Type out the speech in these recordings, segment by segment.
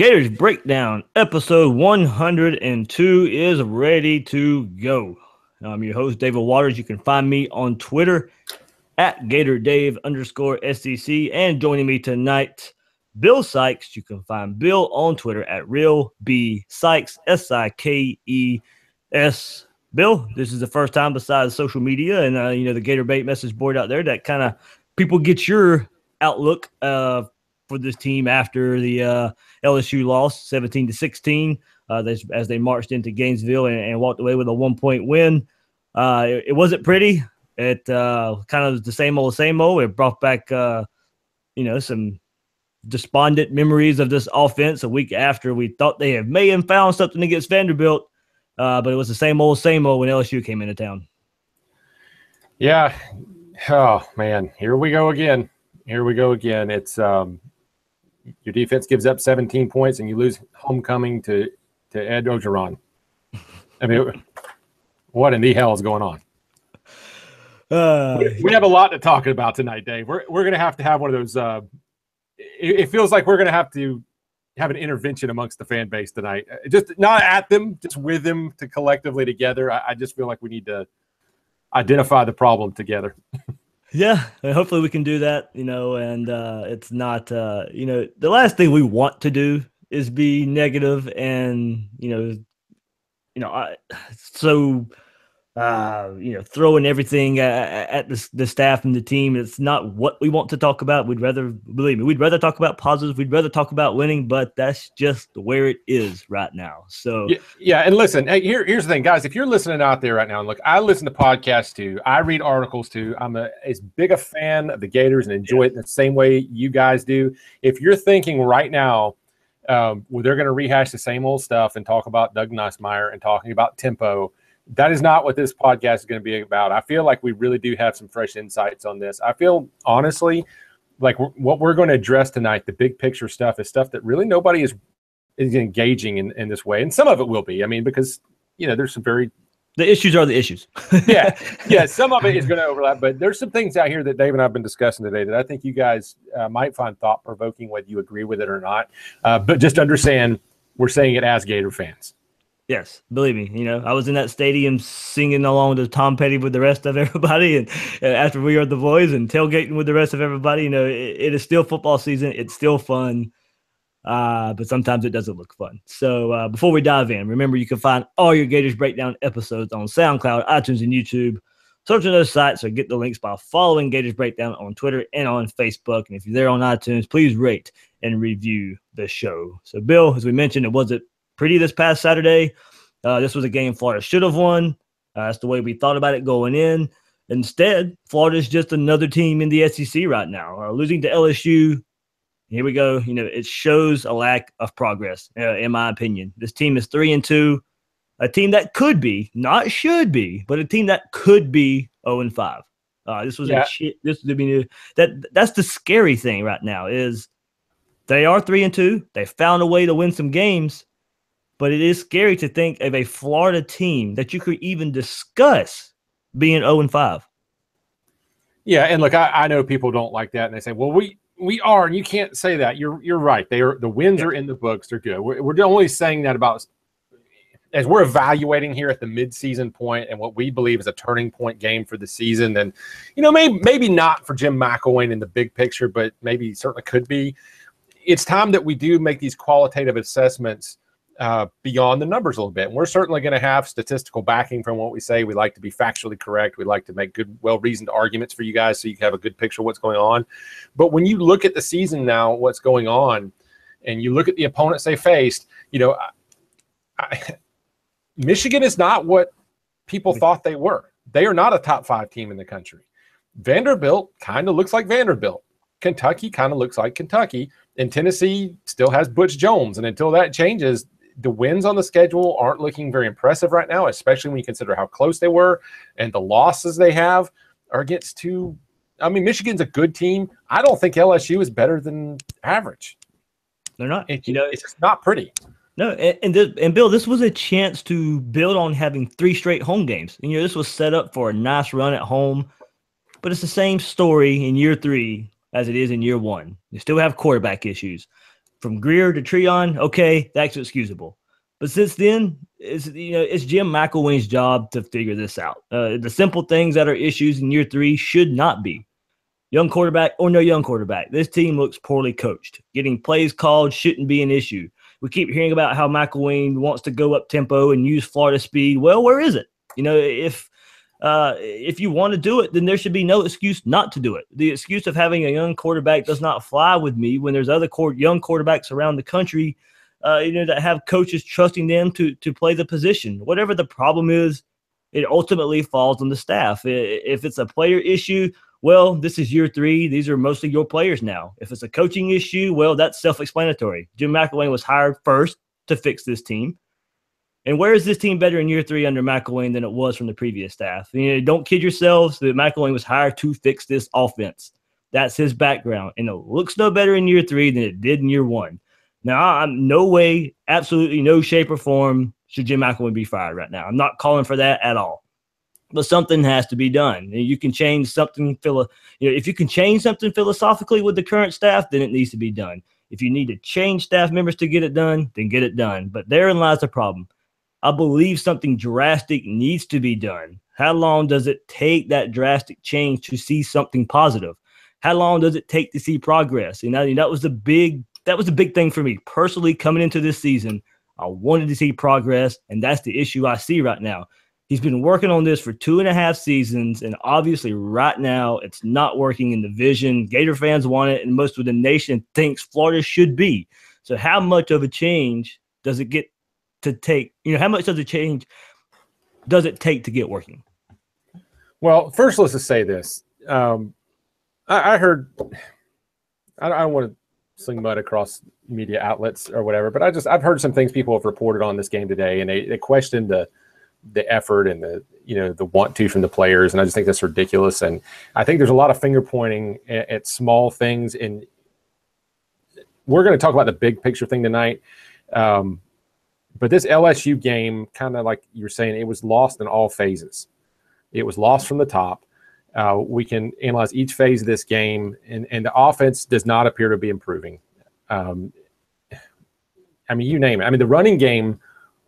Gators Breakdown, episode 102 is ready to go. I'm your host, David Waters. You can find me on Twitter at GatorDave_SEC. And joining me tonight, Bill Sykes. You can find Bill on Twitter at RealBSykes, SIKES. Bill, this is the first time besides social media and, the Gator Bait message board out there that kind of people get your outlook for this team after the LSU loss 17-16 as they marched into Gainesville and walked away with a 1-point win. It wasn't pretty. It kind of the same old. It brought back some despondent memories of this offense a week after we thought they may have found something against Vanderbilt, but it was the same old when LSU came into town. Yeah. Oh man, here we go again. It's your defense gives up 17 points and you lose homecoming to Ed Ogeron. I mean, what in the hell is going on? We have a lot to talk about tonight, Dave. We're going to have one of those. It feels like we're going to have an intervention amongst the fan base tonight. Just not at them, just with them to collectively together. I just feel like we need to identify the problem together. Yeah, and hopefully we can do that, and it's not, the last thing we want to do is be negative and, throwing everything at the staff and the team. It's not what we want to talk about. We'd rather talk about positives. We'd rather talk about winning, but that's just where it is right now. So yeah. And listen, hey, here's the thing, guys. If you're listening out there right now, and look, I listen to podcasts too. I read articles too. I'm as big a fan of the Gators and enjoy it in the same way you guys do. If you're thinking right now, they're going to rehash the same old stuff and talk about Doug Nussmeier and talking about tempo, that is not what this podcast is going to be about. I feel like we really do have some fresh insights on this. I feel, honestly, like what we're going to address tonight, the big picture stuff, is stuff that really nobody is engaging in this way. And some of it will be. I mean, because, there's some the issues are the issues. Yeah, some of it is going to overlap. But there's some things out here that Dave and I have been discussing today that I think you guys might find thought-provoking, whether you agree with it or not. But just understand, we're saying it as Gator fans. Yes, believe me. I was in that stadium singing along to Tom Petty with the rest of everybody, and after We Are the Boys and tailgating with the rest of everybody. It is still football season. It's still fun, but sometimes it doesn't look fun. So before we dive in, remember you can find all your Gators Breakdown episodes on SoundCloud, iTunes, and YouTube. Search on those sites or get the links by following Gators Breakdown on Twitter and on Facebook. And if you're there on iTunes, please rate and review the show. So, Bill, as we mentioned, it wasn't pretty this past Saturday. This was a game Florida should have won. That's the way we thought about it going in. Instead, Florida is just another team in the SEC right now. Losing to LSU, here we go. It shows a lack of progress, in my opinion. This team is 3-2, a team that could be, not should be, but a team that could be 0-5. That's the scary thing right now is they are 3-2. They found a way to win some games. But it is scary to think of a Florida team that you could even discuss being 0-5. Yeah, and look, I know people don't like that, and they say, "Well, we are," and you can't say that. You're right. The wins are in the books. They're good. We're only saying that about as we're evaluating here at the midseason point and what we believe is a turning point game for the season. And maybe not for Jim McElwain in the big picture, but maybe certainly could be. It's time that we do make these qualitative assessments beyond the numbers a little bit. And we're certainly going to have statistical backing from what we say. We like to be factually correct. We like to make good, well-reasoned arguments for you guys so you can have a good picture of what's going on. But when you look at the season now, what's going on, and you look at the opponents they faced, Michigan is not what people thought they were. They are not a top 5 team in the country. Vanderbilt kind of looks like Vanderbilt. Kentucky kind of looks like Kentucky. And Tennessee still has Butch Jones. And until that changes, the wins on the schedule aren't looking very impressive right now, especially when you consider how close they were and the losses they have are against two. I mean, Michigan's a good team. I don't think LSU is better than average. They're not. It's just not pretty. No, and Bill, this was a chance to build on having 3 straight home games. And, this was set up for a nice run at home, but it's the same story in year 3 as it is in year 1. You still have quarterback issues. from Greer to Treon, okay, that's excusable. But since then, it's Jim McElwain's job to figure this out. The simple things that are issues in year 3 should not be. Young quarterback or no young quarterback, this team looks poorly coached. Getting plays called shouldn't be an issue. We keep hearing about how McElwain wants to go up tempo and use Florida speed. Well, where is it? If you want to do it, then there should be no excuse not to do it. The excuse of having a young quarterback does not fly with me when there's other young quarterbacks around the country, that have coaches trusting them to play the position. Whatever the problem is, it ultimately falls on the staff. If it's a player issue, well, this is year 3. These are mostly your players now. If it's a coaching issue, well, that's self-explanatory. Jim McElwain was hired first to fix this team. And where is this team better in year 3 under McElwain than it was from the previous staff? Don't kid yourselves that McElwain was hired to fix this offense. That's his background. And it looks no better in year 3 than it did in year 1. Now, I'm no way, absolutely no shape or form should Jim McElwain be fired right now. I'm not calling for that at all. But something has to be done. You can change something, if you can change something philosophically with the current staff, then it needs to be done. If you need to change staff members to get it done, then get it done. But therein lies the problem. I believe something drastic needs to be done. How long does it take that drastic change to see something positive? How long does it take to see progress? That was the big thing for me personally coming into this season. I wanted to see progress, and that's the issue I see right now. He's been working on this for 2.5 seasons, and obviously right now it's not working in the vision Gator fans want it, and most of the nation thinks Florida should be. So how much of a change does it get to take? How much of the change does it take to get working? Well, first, let's just say this. I heard – I don't want to sling mud across media outlets or whatever, but I've heard some things people have reported on this game today, and they questioned the effort and the want to from the players. And I just think that's ridiculous. And I think there's a lot of finger pointing at small things. And we're going to talk about the big picture thing tonight. But this LSU game, kind of like you're saying, it was lost in all phases. It was lost from the top. We can analyze each phase of this game, and the offense does not appear to be improving. You name it. The running game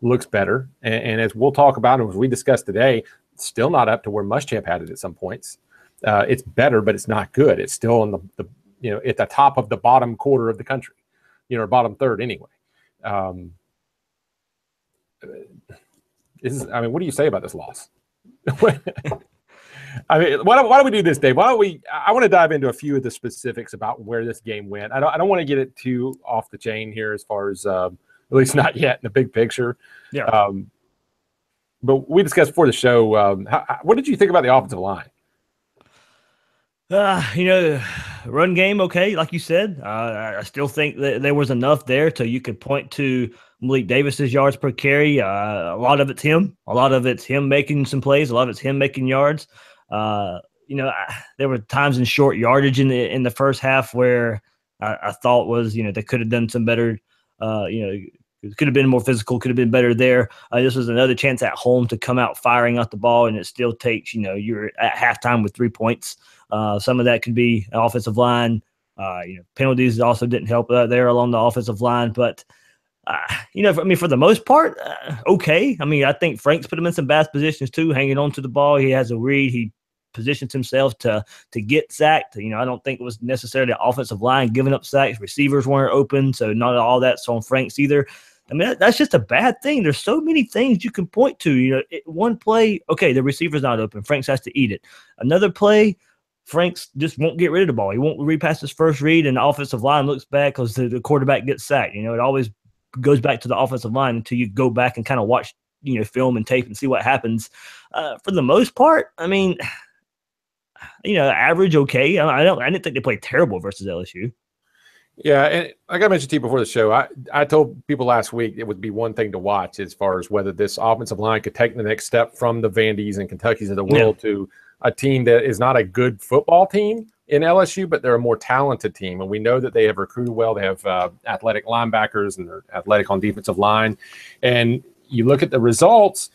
looks better, and as we'll talk about and as we discussed today, it's still not up to where Muschamp had it at some points. It's better, but it's not good. It's still in the at the top of the bottom quarter of the country, or bottom third anyway. What do you say about this loss? Why don't we do this, Dave? I want to dive into a few of the specifics about where this game went. I don't want to get it too off the chain here as far as at least not yet in the big picture. Yeah. But we discussed before the show. What did you think about the offensive line? Run game, okay, like you said. I still think that there was enough there till you could point to Malik Davis's yards per carry. A lot of it's him. A lot of it's him making some plays. A lot of it's him making yards. There were times in short yardage in the first half where I thought was, they could have done some better. It could have been more physical, could have been better there. This was another chance at home to come out firing out the ball, and it still takes, you're at halftime with 3 points. Some of that could be an offensive line. Penalties also didn't help there along the offensive line. But, for the most part, okay. I think Frank's put him in some bad positions too, hanging on to the ball. He has a read. He positions himself to get sacked. I don't think it was necessarily the offensive line giving up sacks. Receivers weren't open, so not all that's on Frank's either. That's just a bad thing. There's so many things you can point to. One play, okay, the receiver's not open. Franks has to eat it. Another play, Franks just won't get rid of the ball. He won't repass his first read, and the offensive line looks bad because the quarterback gets sacked. It always goes back to the offensive line until you go back and kind of watch, film and tape and see what happens. For the most part, average, okay. I didn't think they played terrible versus LSU. Yeah, and like I mentioned to you before the show, I told people last week it would be one thing to watch as far as whether this offensive line could take the next step from the Vandys and Kentuckys of the world to a team that is not a good football team in LSU, but they're a more talented team. And we know that they have recruited well. They have athletic linebackers, and they're athletic on defensive line. And you look at the results,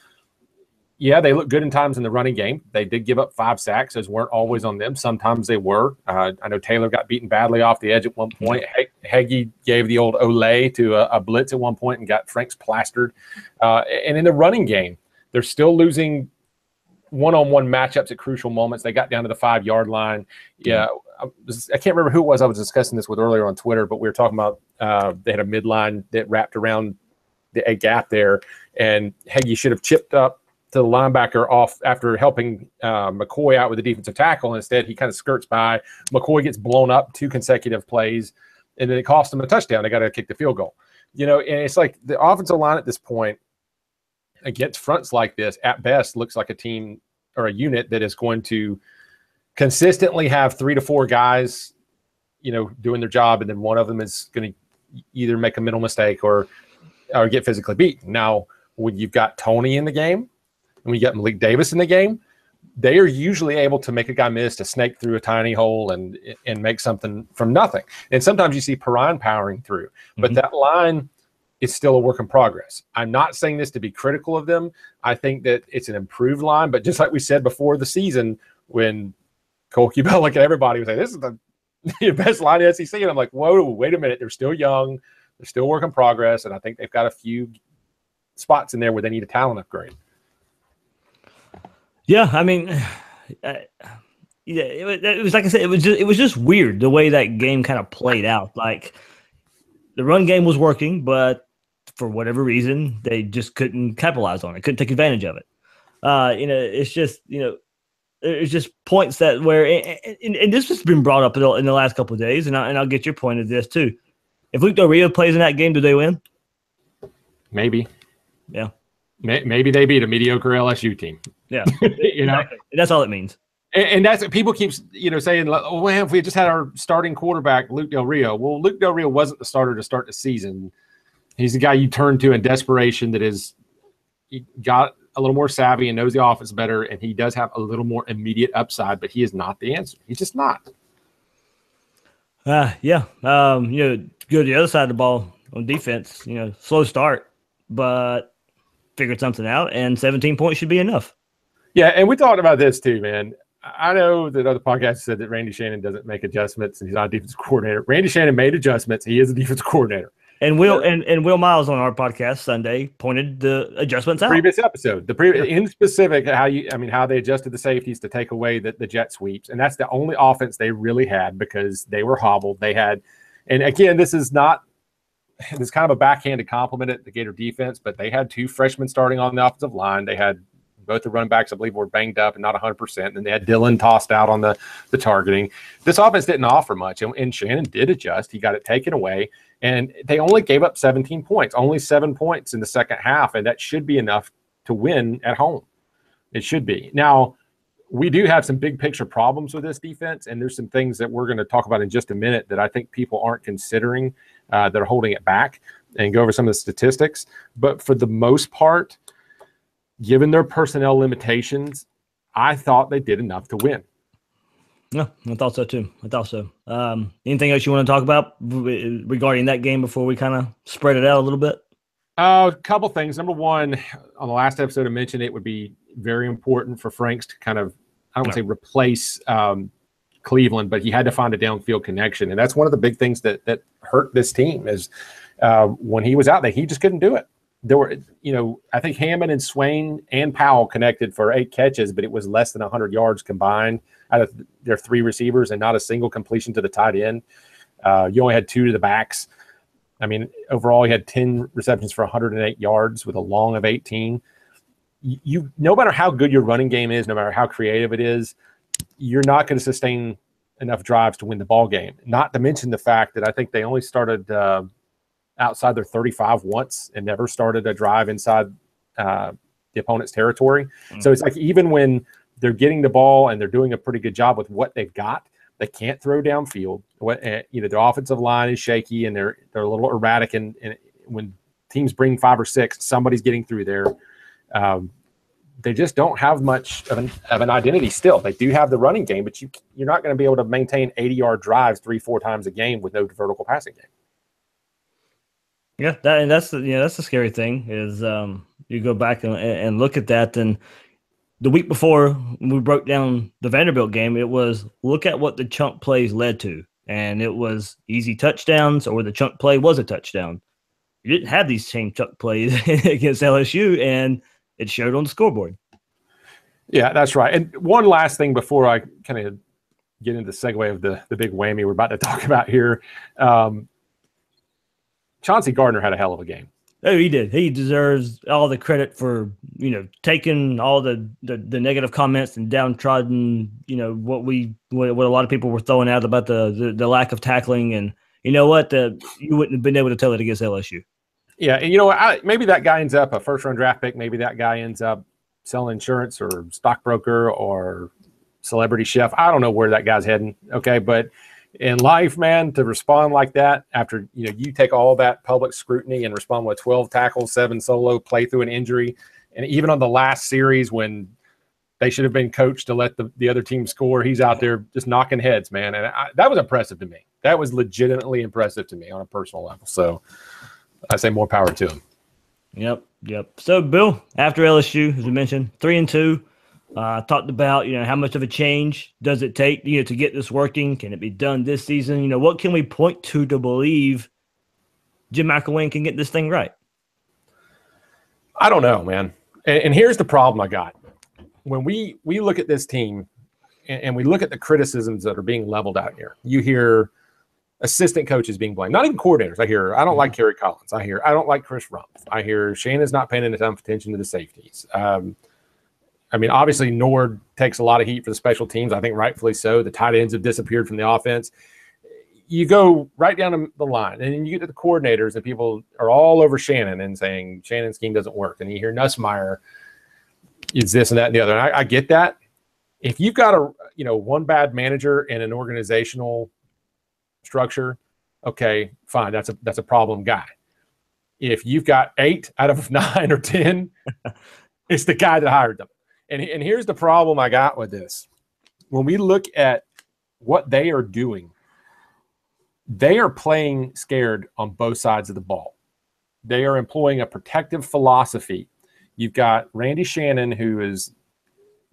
yeah, they look good in times in the running game. They did give up 5 sacks. Those weren't always on them. Sometimes they were. I know Taylor got beaten badly off the edge at one point. Heggie gave the old Olay to a blitz at one point and got Franks plastered. And in the running game, they're still losing one-on-one matchups at crucial moments. They got down to the 5-yard line. Yeah, I can't remember who it was I was discussing this with earlier on Twitter, but we were talking about they had a midline that wrapped around a gap there, and Heggie should have chipped up to the linebacker off after helping McCoy out with the defensive tackle. Instead, he kind of skirts by. McCoy gets blown up 2 consecutive plays, and then it cost them a touchdown. They got to kick the field goal. You know, and it's like the offensive line at this point against fronts like this, at best, looks like a team or a unit that is going to consistently have 3 to 4 guys, you know, doing their job, and then one of them is going to either make a mental mistake or get physically beaten. Now, when you've got Tony in the game, and we get Malik Davis in the game, they are usually able to make a guy miss, to snake through a tiny hole and make something from nothing. And sometimes you see Perrine powering through, but that line is still a work in progress. I'm not saying this to be critical of them. I think that it's an improved line, but just like we said before the season, when Cole Cubelic and everybody was like, this is the best line in the SEC, and I'm like, whoa, wait a minute, they're still young, they're still work in progress, and I think they've got a few spots in there where they need a talent upgrade. Yeah, I mean, it was like I said, it was just weird the way that game kind of played out. Like, the run game was working, but for whatever reason, they just couldn't capitalize on it, couldn't take advantage of it. You know, it's just, you know, it's just points that where, and this has been brought up in the last couple of days, and I'll get your point of this too. If Luke Del Rio plays in that game, do they win? Maybe. Yeah. Maybe they beat a mediocre LSU team. Yeah. You know, that's all it means. And that's what people keep, you know, saying, well, if we just had our starting quarterback, Luke Del Rio. Well, Luke Del Rio wasn't the starter to start the season. He's the guy you turn to in desperation that is got a little more savvy and knows the offense better, and he does have a little more immediate upside, but he is not the answer. He's just not. Yeah. You know, go to the other side of the ball on defense, you know, slow start, but figured something out, and 17 points should be enough. Yeah, and we talked about this too, man. I know that other podcasts said that Randy Shannon doesn't make adjustments and he's not a defensive coordinator. Randy Shannon made adjustments. He is a defensive coordinator. And Will Miles on our podcast Sunday pointed the adjustments out. Previous episode, in specific, how they adjusted the safeties to take away the jet sweeps, and that's the only offense they really had because they were hobbled. They had, and again, this is kind of a backhanded compliment at the Gator defense, but they had 2 freshmen starting on the offensive line. They had both the running backs, I believe, were banged up and not 100%. And they had Dillon tossed out on the targeting. This offense didn't offer much, and Shannon did adjust. He got it taken away, and they only gave up 17 points, only 7 points in the second half, and that should be enough to win at home. It should be. Now, we do have some big picture problems with this defense, and there's some things that we're going to talk about in just a minute that I think people aren't considering that are holding it back, and go over some of the statistics. But for the most part, given their personnel limitations, I thought they did enough to win. Yeah, I thought so too. Anything else you want to talk about regarding that game before we kind of spread it out a little bit? A couple things. Number one, on the last episode, I mentioned it would be very important for Franks to kind of, I don't want to say replace Cleveland, but he had to find a downfield connection. And that's one of the big things that hurt this team is when he was out there, he just couldn't do it. There were, you know, I think Hammond and Swain and Powell connected for 8 catches, but it was less than 100 yards combined out of their 3 receivers and not a single completion to the tight end. You only had 2 to the backs. I mean, overall, he had 10 receptions for 108 yards with a long of 18. You no matter how good your running game is, no matter how creative it is, you're not going to sustain enough drives to win the ball game. Not to mention the fact that I think they only started outside their 35 once and never started a drive inside the opponent's territory. Mm-hmm. So it's like even when they're getting the ball and they're doing a pretty good job with what they've got, they can't throw downfield. You know, their offensive line is shaky and they're a little erratic. And when teams bring 5 or 6, somebody's getting through there. They just don't have much of an identity still. They do have the running game, but you're not going to be able to maintain 80-yard drives 3-4 times a game with no vertical passing game. Yeah, that's the scary thing is you go back and look at that. And the week before when we broke down the Vanderbilt game, it was look at what the chunk plays led to. and it was easy touchdowns or the chunk play was a touchdown. You didn't have these same chunk plays against LSU, and it showed on the scoreboard. Yeah, that's right. And one last thing before I kind of get into the segue of the big whammy we're about to talk about here. Chauncey Gardner had a hell of a game. Oh, he did. He deserves all the credit for, taking all the negative comments and downtrodden, what a lot of people were throwing out about the lack of tackling. And you know what? You wouldn't have been able to tell it against LSU. Yeah, and maybe that guy ends up a first-round draft pick. Maybe that guy ends up selling insurance or stockbroker or celebrity chef. I don't know where that guy's heading. Okay, but in life, man, to respond like that after you take all that public scrutiny and respond with 12 tackles, 7 solo, play through an injury, and even on the last series when they should have been coached to let the other team score, he's out there just knocking heads, man. And that was impressive to me. That was legitimately impressive to me on a personal level. So I say more power to him. Yep. So, Bill, after LSU, as we mentioned, 3-2. Talked about, how much of a change does it take, to get this working? Can it be done this season? What can we point to believe Jim McElwain can get this thing right? I don't know, man. And here's the problem I got. When we look at this team and we look at the criticisms that are being leveled out here, you hear assistant coaches being blamed, not even coordinators. I don't like Kerry Collins. I don't like Chris Rumpf. I hear Shannon's not paying enough attention to the safeties. Obviously, Nord takes a lot of heat for the special teams. I think rightfully so. The tight ends have disappeared from the offense. You go right down the line, and then you get to the coordinators, and people are all over Shannon and saying Shannon's scheme doesn't work. And you hear Nussmeier is this and that and the other. And I get that. If you've got one bad manager in an organizational structure, okay, fine. That's a problem guy. If you've got 8 out of 9 or 10, it's the guy that hired them. And here's the problem I got with this. When we look at what they are doing, they are playing scared on both sides of the ball. They are employing a protective philosophy. You've got Randy Shannon, who is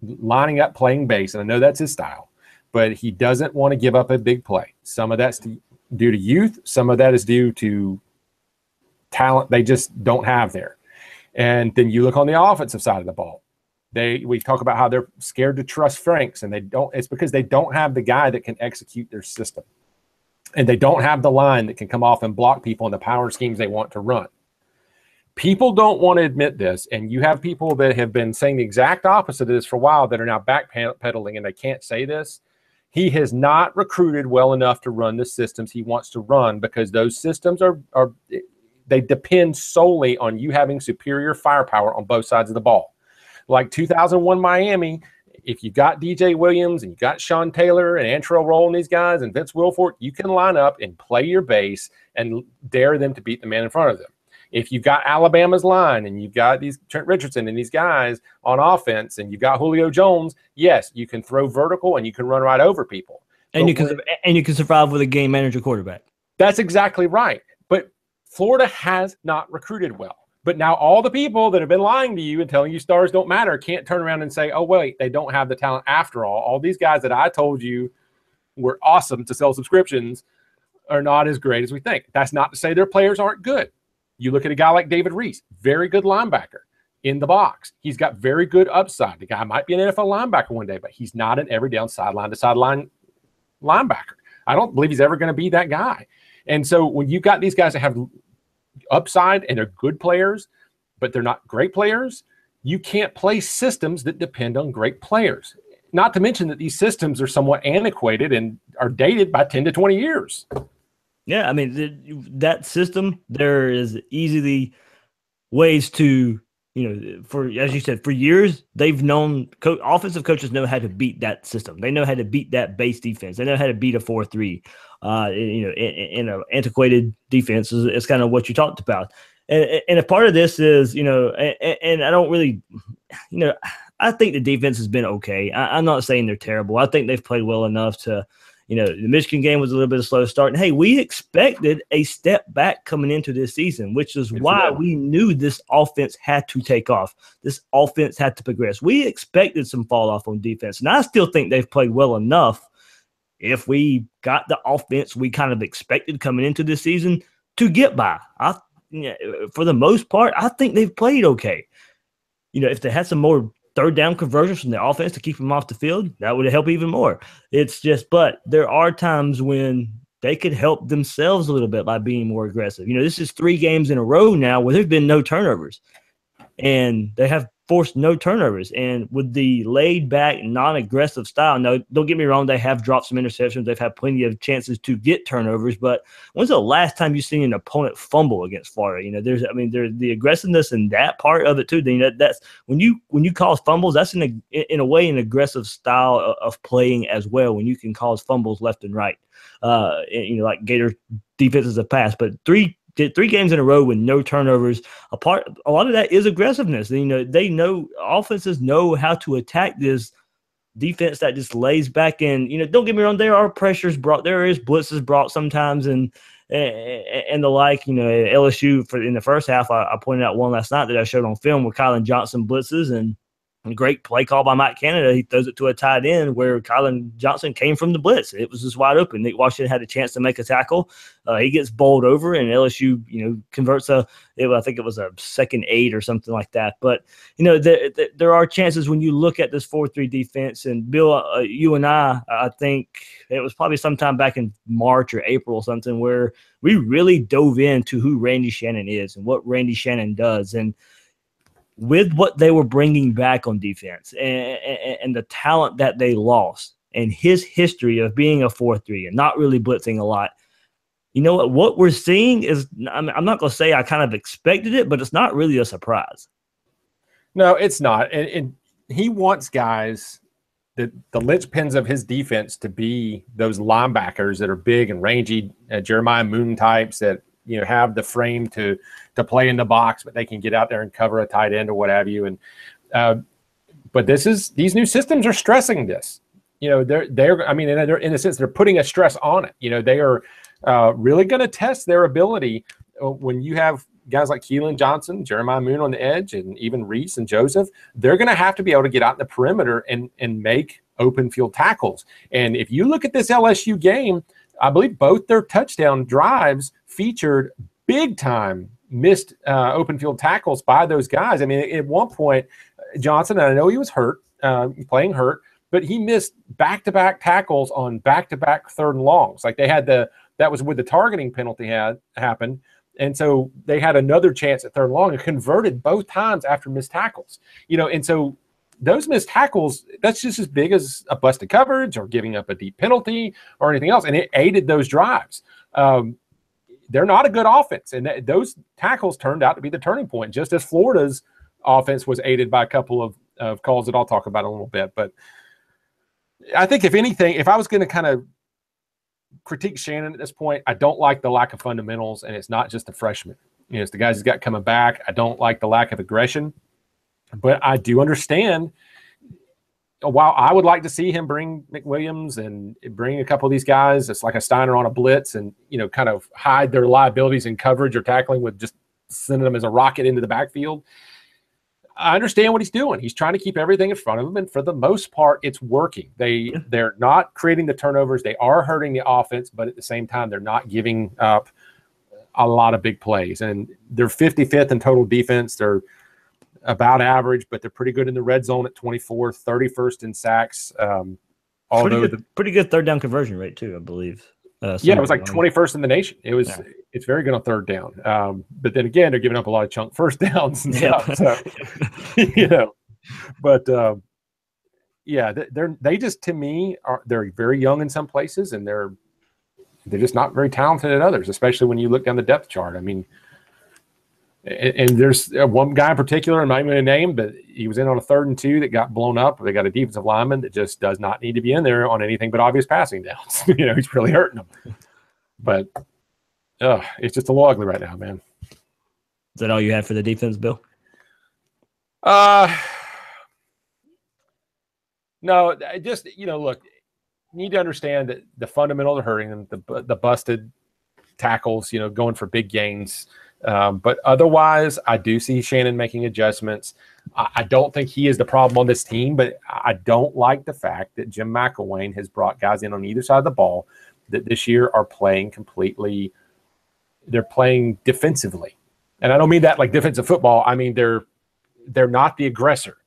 lining up playing base, and I know that's his style, but he doesn't want to give up a big play. Some of that's due to youth. Some of that is due to talent they just don't have there. And then you look on the offensive side of the ball. We talk about how they're scared to trust Franks, and it's because they don't have the guy that can execute their system. And they don't have the line that can come off and block people in the power schemes they want to run. People don't want to admit this, and you have people that have been saying the exact opposite of this for a while that are now backpedaling, and they can't say this. He has not recruited well enough to run the systems he wants to run because those systems they depend solely on you having superior firepower on both sides of the ball. Like 2001 Miami, if you got DJ Williams and you got Sean Taylor and Antrell Roll and these guys and Vince Wilfork, you can line up and play your base and dare them to beat the man in front of them. If you've got Alabama's line and you've got these Trent Richardson and these guys on offense and you've got Julio Jones, yes, you can throw vertical and you can run right over people. And you can survive with a game manager quarterback. That's exactly right. But Florida has not recruited well. But now all the people that have been lying to you and telling you stars don't matter can't turn around and say, oh, wait, they don't have the talent after all. All these guys that I told you were awesome to sell subscriptions are not as great as we think. That's not to say their players aren't good. You look at a guy like David Reese, very good linebacker in the box. He's got very good upside. The guy might be an NFL linebacker one day, but he's not an every down sideline to sideline linebacker. I don't believe he's ever going to be that guy. And so when you've got these guys that have upside and they're good players, but they're not great players, you can't play systems that depend on great players. Not to mention that these systems are somewhat antiquated and are dated by 10 to 20 years. Yeah, I mean, that system, there is easily ways to, as you said, for years, they've known, offensive coaches know how to beat that system. They know how to beat that base defense. They know how to beat a 4-3. In an antiquated defense is kind of what you talked about. And a part of this is, and I don't really, I think the defense has been okay. I'm not saying they're terrible. I think they've played well enough to, the Michigan game was a little bit of a slow start. And hey, we expected a step back coming into this season, which is why we knew this offense had to take off. This offense had to progress. We expected some fall off on defense. And I still think they've played well enough if we got the offense we kind of expected coming into this season to get by. For the most part, I think they've played okay. If they had some more third down conversions from the offense to keep them off the field, that would help even more. It's just, but there are times when they could help themselves a little bit by being more aggressive. This is 3 games in a row now where there's been no turnovers, and they have forced no turnovers. And with the laid back, non-aggressive style, no, don't get me wrong, they have dropped some interceptions. They've had plenty of chances to get turnovers, but when's the last time you've seen an opponent fumble against Florida? There's the aggressiveness in that part of it too. That's when you cause fumbles, that's in a way an aggressive style of playing as well. When you can cause fumbles left and right, like Gator defenses have passed, but three games in a row with no turnovers. A lot of that is aggressiveness. They know, offenses know how to attack this defense that just lays back in. Don't get me wrong, there are pressures brought, there is blitzes brought sometimes, and the like. LSU in the first half, I pointed out one last night that I showed on film with Kylan Johnson blitzes, and a great play call by Mike Canada. He throws it to a tight end where Kylan Johnson came from the blitz. It was just wide open. Nick Washington had a chance to make a tackle. He gets bowled over, and LSU, converts I think it was a 2nd 8 or something like that. But, there are chances when you look at this 4-3 defense. And Bill, you and I think it was probably sometime back in March or April or something where we really dove into who Randy Shannon is and what Randy Shannon does. And with what they were bringing back on defense and the talent that they lost and his history of being a 4-3 and not really blitzing a lot, what we're seeing is, I'm not going to say I kind of expected it, but it's not really a surprise. No, it's not. And he wants guys, the linchpins of his defense, to be those linebackers that are big and rangy, Jeremiah Moon types that, have the frame to play in the box, but they can get out there and cover a tight end or what have you. And but these new systems are stressing this. They're in a sense, they're putting a stress on it. They are really going to test their ability when you have guys like Keelan Johnson, Jeremiah Moon on the edge, and even Reese and Joseph. They're going to have to be able to get out in the perimeter and make open field tackles. And if you look at this LSU game, I believe both their touchdown drives featured big time missed open field tackles by those guys. At one point, Johnson, and I know he was hurt, playing hurt, but he missed back-to-back tackles on back-to-back 3rd and longs. Like they had that was with the targeting penalty had happened. And so they had another chance at 3rd and long and converted both times after missed tackles. And so those missed tackles, that's just as big as a busted coverage or giving up a deep penalty or anything else. And it aided those drives. They're not a good offense. And those tackles turned out to be the turning point, just as Florida's offense was aided by a couple of calls that I'll talk about in a little bit. But I think, if anything, if I was going to kind of critique Shannon at this point, I don't like the lack of fundamentals. And it's not just the freshmen. It's the guys he's got coming back. I don't like the lack of aggression. But I do understand, while I would like to see him bring McWilliams and bring a couple of these guys, it's like a Steiner on a blitz, and, kind of hide their liabilities in coverage or tackling with just sending them as a rocket into the backfield. I understand what he's doing. He's trying to keep everything in front of him, and for the most part, it's working. They're not creating the turnovers. They are hurting the offense, but at the same time, they're not giving up a lot of big plays. And they're 55th in total defense. They're about average, but they're pretty good in the red zone at 24, 31st in sacks. Pretty good 3rd down conversion rate too, I believe. It was like 21st in the nation. It's very good on 3rd down. But then again, they're giving up a lot of chunk first downs and stuff. So, but they just, to me, they're very young in some places, and they're just not very talented at others, especially when you look down the depth chart. And there's one guy in particular, I'm not even going to name, but he was in on a 3rd and 2 that got blown up. They got a defensive lineman that just does not need to be in there on anything but obvious passing downs. He's really hurting them. But it's just a little ugly right now, man. Is that all you had for the defense, Bill? No, just, look, you need to understand that the fundamentals are hurting them, the busted tackles, going for big gains. But otherwise, I do see Shannon making adjustments. I don't think he is the problem on this team, but I don't like the fact that Jim McElwain has brought guys in on either side of the ball that this year are playing completely – they're playing defensively. And I don't mean that like defensive football. I mean they're not the aggressor.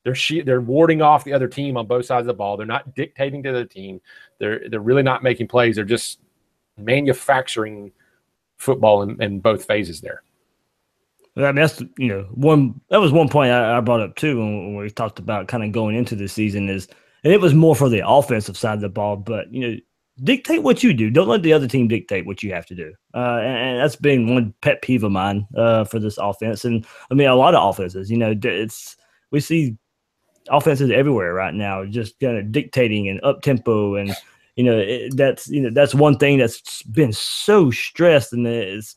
They're warding off the other team on both sides of the ball. They're not dictating to the other team. They're really not making plays. They're just manufacturing football in both phases there. I mean, that's that was one point I brought up too when we talked about kind of going into the season and it was more for the offensive side of the ball, but dictate what you do. Don't let the other team dictate what you have to do. And that's been one pet peeve of mine for this offense. And I mean, a lot of offenses, we see offenses everywhere right now, just kind of dictating and up tempo, and that's one thing that's been so stressed, and it's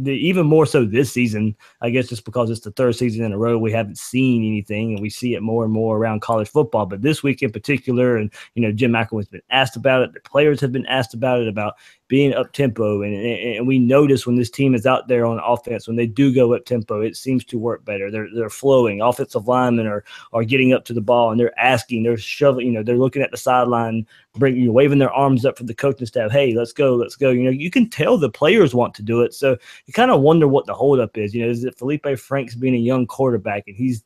even more so this season. I guess just because it's the third season in a row we haven't seen anything, and we see it more and more around college football. But this week in particular, and Jim McElwain's been asked about it. The players have been asked about it, about being up tempo, and we notice when this team is out there on offense, when they do go up tempo, it seems to work better. They're flowing. Offensive linemen are getting up to the ball, and they're asking, they're shoving, they're looking at the sideline, waving their arms up for the coaching staff. Hey, let's go. You can tell the players want to do it. So you kind of wonder what the holdup is. Is it Felipe Franks being a young quarterback and he's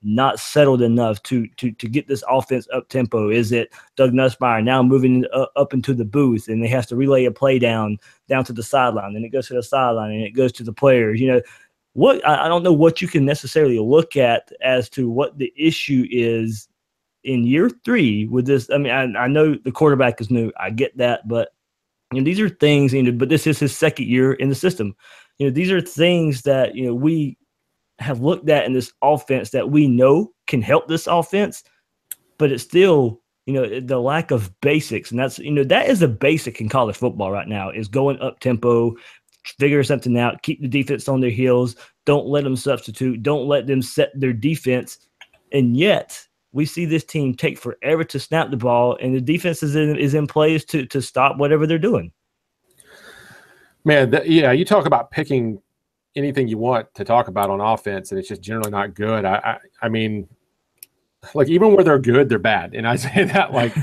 not settled enough to get this offense up tempo? Is it Doug Nussmeier now moving up into the booth and they have to relay a play down to the sideline, and it goes to the sideline and it goes to the players? I don't know what you can necessarily look at as to what the issue is in year 3 with this. I mean, I know the quarterback is new. I get that, but these are things, but this is his second year in the system. These are things that, we have looked at in this offense that we know can help this offense, but it's still, the lack of basics. And that's, that is a basic in college football right now, is going up tempo, figure something out, keep the defense on their heels. Don't let them substitute. Don't let them set their defense. And yet we see this team take forever to snap the ball, and the defense is in place to stop whatever they're doing. Man, you talk about picking anything you want to talk about on offense, and it's just generally not good. I mean, like, even where they're good, they're bad. And I say that like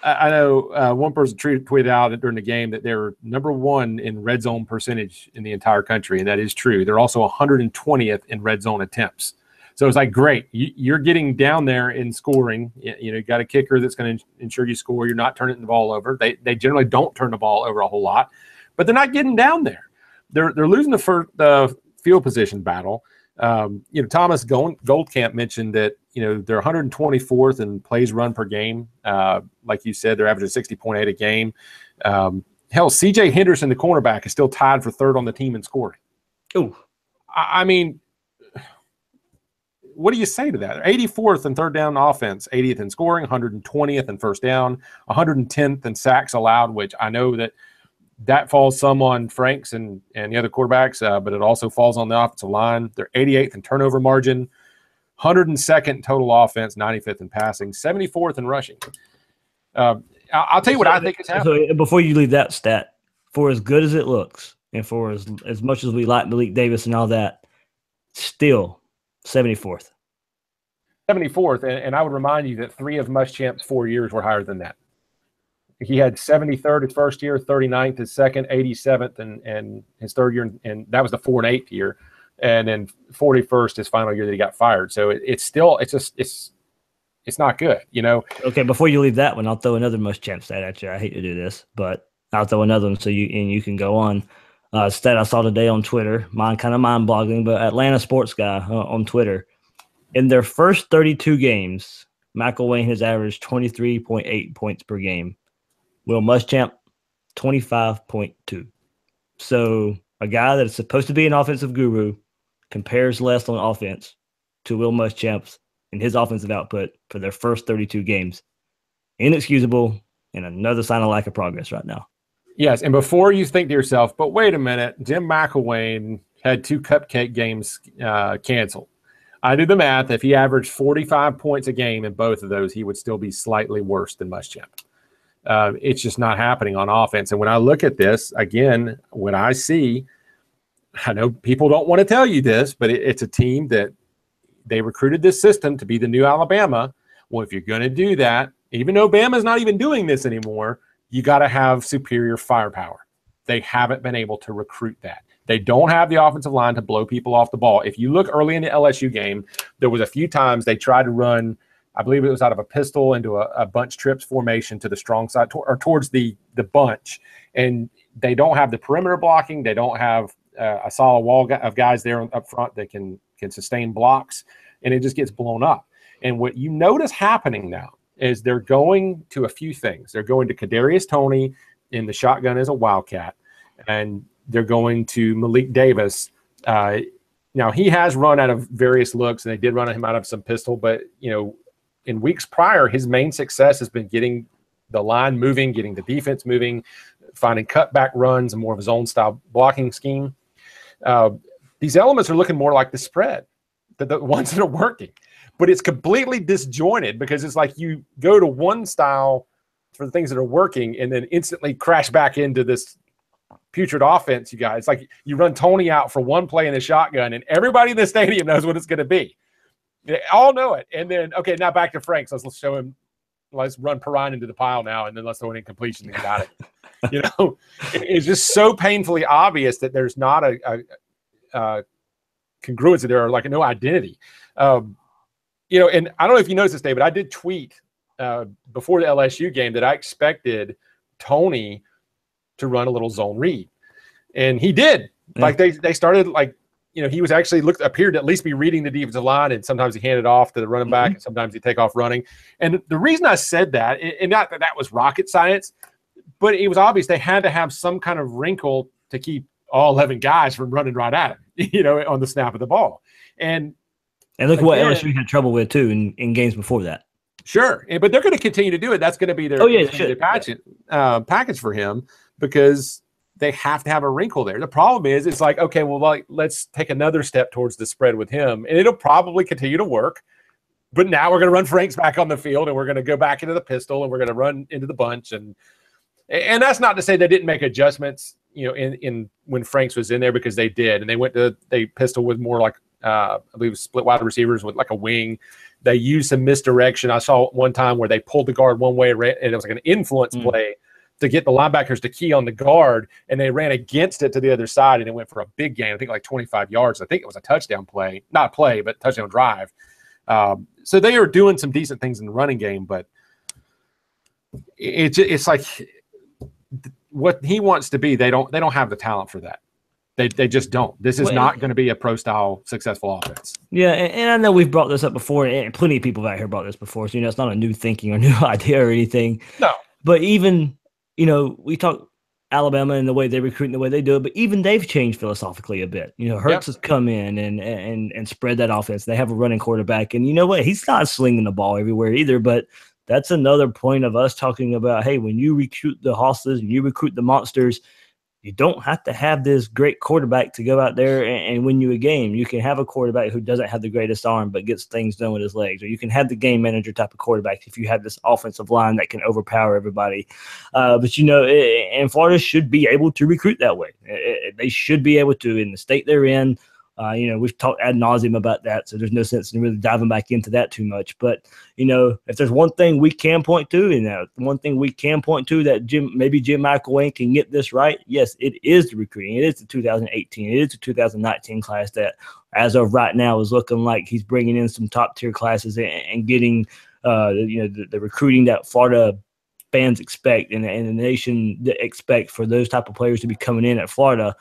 I know one person tweeted out during the game that they're number 1 in red zone percentage in the entire country, and that is true. They're also 120th in red zone attempts. So it's like, great, you're getting down there in scoring. You got a kicker that's going to ensure you score. You're not turning the ball over. They generally don't turn the ball over a whole lot, but they're not getting down there. They're losing the field position battle. Thomas Goldcamp mentioned that they're 124th in plays run per game. Like you said, they're averaging 60.8 a game. Hell, C.J. Henderson, the cornerback, is still tied for 3rd on the team in scoring. Oh, I mean, what do you say to that? 84th in third down offense, 80th in scoring, 120th in first down, 110th in sacks allowed, which I know that falls some on Franks and the other quarterbacks, but it also falls on the offensive line. They're 88th in turnover margin, 102nd in total offense, 95th in passing, 74th in rushing. I'll tell you what I think is happening. So before you leave that stat, for as good as it looks, and for as much as we like Malik Davis and all that, still 74th. 74th, and I would remind you that 3 of Muschamp's 4 years were higher than that. He had 73rd his first year, 39th his second, 87th and his third year, and that was the 4 and 8th year, and then 41st his final year that he got fired. So it's not good, Okay, before you leave that one, I'll throw another Muschamp stat at you. I hate to do this, but I'll throw another one so you can go on. Stat I saw today on Twitter, kind of mind-boggling, but Atlanta Sports Guy on Twitter. In their first 32 games, McElwain has averaged 23.8 points per game. Will Muschamp, 25.2. So a guy that is supposed to be an offensive guru compares less on offense to Will Muschamp's and his offensive output for their first 32 games. Inexcusable, and another sign of lack of progress right now. Yes, and before you think to yourself, but wait a minute, Jim McElwain had 2 cupcake games canceled. I did the math. If he averaged 45 points a game in both of those, he would still be slightly worse than Muschamp. It's just not happening on offense. And when I look at this, again, what I see, I know people don't want to tell you this, but it's a team that they recruited this system to be the new Alabama. Well, if you're going to do that, even though Bama's not even doing this anymore, you got to have superior firepower. They haven't been able to recruit that. They don't have the offensive line to blow people off the ball. If you look early in the LSU game, there was a few times they tried to run, I believe it was out of a pistol into a bunch trips formation to the strong side or towards the bunch. And they don't have the perimeter blocking. They don't have a solid wall of guys there up front that can sustain blocks, and it just gets blown up. And what you notice happening now is they're going to a few things. They're going to Kadarius Toney in the shotgun as a wildcat, and they're going to Malik Davis. Now, he has run out of various looks, and they did run him out of some pistol, but, in weeks prior, his main success has been getting the line moving, getting the defense moving, finding cutback runs and more of his own style blocking scheme. These elements are looking more like the spread, the ones that are working. But it's completely disjointed because it's like you go to one style for the things that are working and then instantly crash back into this putrid offense you got. It's like you run Tony out for one play in the shotgun and everybody in the stadium knows what it's going to be. They all know it. And then, okay, now back to Franks. Let's show him. Let's run Perrine into the pile now, and then let's throw an incompletion and got it. It's just so painfully obvious that there's not a congruency there, or like no identity. And I don't know if you noticed this, David. I did tweet before the LSU game that I expected Tony to run a little zone read, and he did. Yeah. Like they started he was actually appeared to at least be reading the defensive line, and sometimes he handed off to the running back, and sometimes he take off running. And the reason I said that, and not that that was rocket science, but it was obvious they had to have some kind of wrinkle to keep all 11 guys from running right at him, on the snap of the ball. And look what LSU had trouble with too in games before that. Sure, but they're going to continue to do it. That's going to be their package for him, because they have to have a wrinkle there. The problem is, it's like, okay, well, let's take another step towards the spread with him, and it'll probably continue to work. But now we're going to run Franks back on the field, and we're going to go back into the pistol, and we're going to run into the bunch, and that's not to say they didn't make adjustments, in when Franks was in there, because they did, and they pistol with more like I believe split wide receivers with like a wing. They used some misdirection. I saw one time where they pulled the guard one way, and it was like an influence play to get the linebackers to key on the guard, and they ran against it to the other side, and it went for a big gain. I think like 25 yards. I think it was a touchdown play, not play, but touchdown drive. So they are doing some decent things in the running game, but it's like what he wants to be. They don't have the talent for that. They just don't. This is not going to be a pro-style successful offense. Yeah, and I know we've brought this up before, and plenty of people out here brought this before, so it's not a new thinking or new idea or anything. No. But even, we talk Alabama and the way they recruit and the way they do it, but even they've changed philosophically a bit. Hurts has come in and spread that offense. They have a running quarterback, and you know what? He's not slinging the ball everywhere either, but that's another point of us talking about, hey, when you recruit the hosses and you recruit the monsters, you don't have to have this great quarterback to go out there and win you a game. You can have a quarterback who doesn't have the greatest arm but gets things done with his legs, or you can have the game manager type of quarterback if you have this offensive line that can overpower everybody. And Florida should be able to recruit that way. They should be able to in the state they're in. We've talked ad nauseum about that, so there's no sense in really diving back into that too much. But, if there's one thing we can point to, that Jim McElwain can get this right, yes, it is the recruiting. It is the 2018. It is the 2019 class that, as of right now, is looking like he's bringing in some top-tier classes and getting, the recruiting that Florida fans expect and the nation expect for those type of players to be coming in at Florida.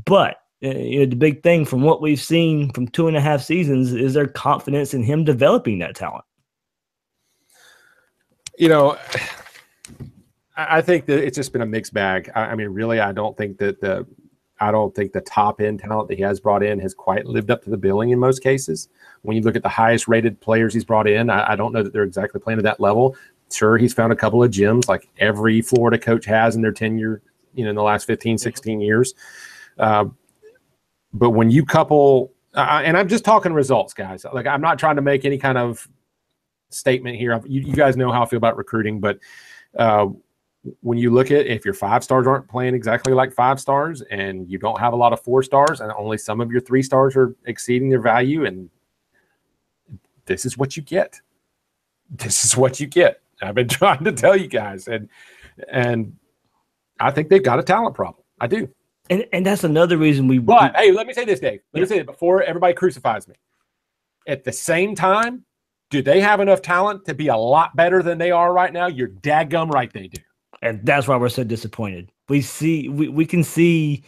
But the big thing from what we've seen from 2.5 seasons is their confidence in him developing that talent. I think that it's just been a mixed bag. I mean, really, I don't think the top end talent that he has brought in has quite lived up to the billing in most cases. When you look at the highest rated players he's brought in, I don't know that they're exactly playing at that level. Sure, he's found a couple of gems like every Florida coach has in their tenure, in the last 15, 16 years. But when you couple, and I'm just talking results, guys. Like, I'm not trying to make any kind of statement here. You guys know how I feel about recruiting, but when you look at if your 5 stars aren't playing exactly like 5 stars and you don't have a lot of 4 stars and only some of your 3 stars are exceeding their value, and this is what you get. This is what you get. I've been trying to tell you guys, and I think they've got a talent problem. I do. And that's another reason But hey, let me say this, Dave. Let me say it before everybody crucifies me. At the same time, do they have enough talent to be a lot better than they are right now? You're daggum right they do. And that's why we're so disappointed. We can see,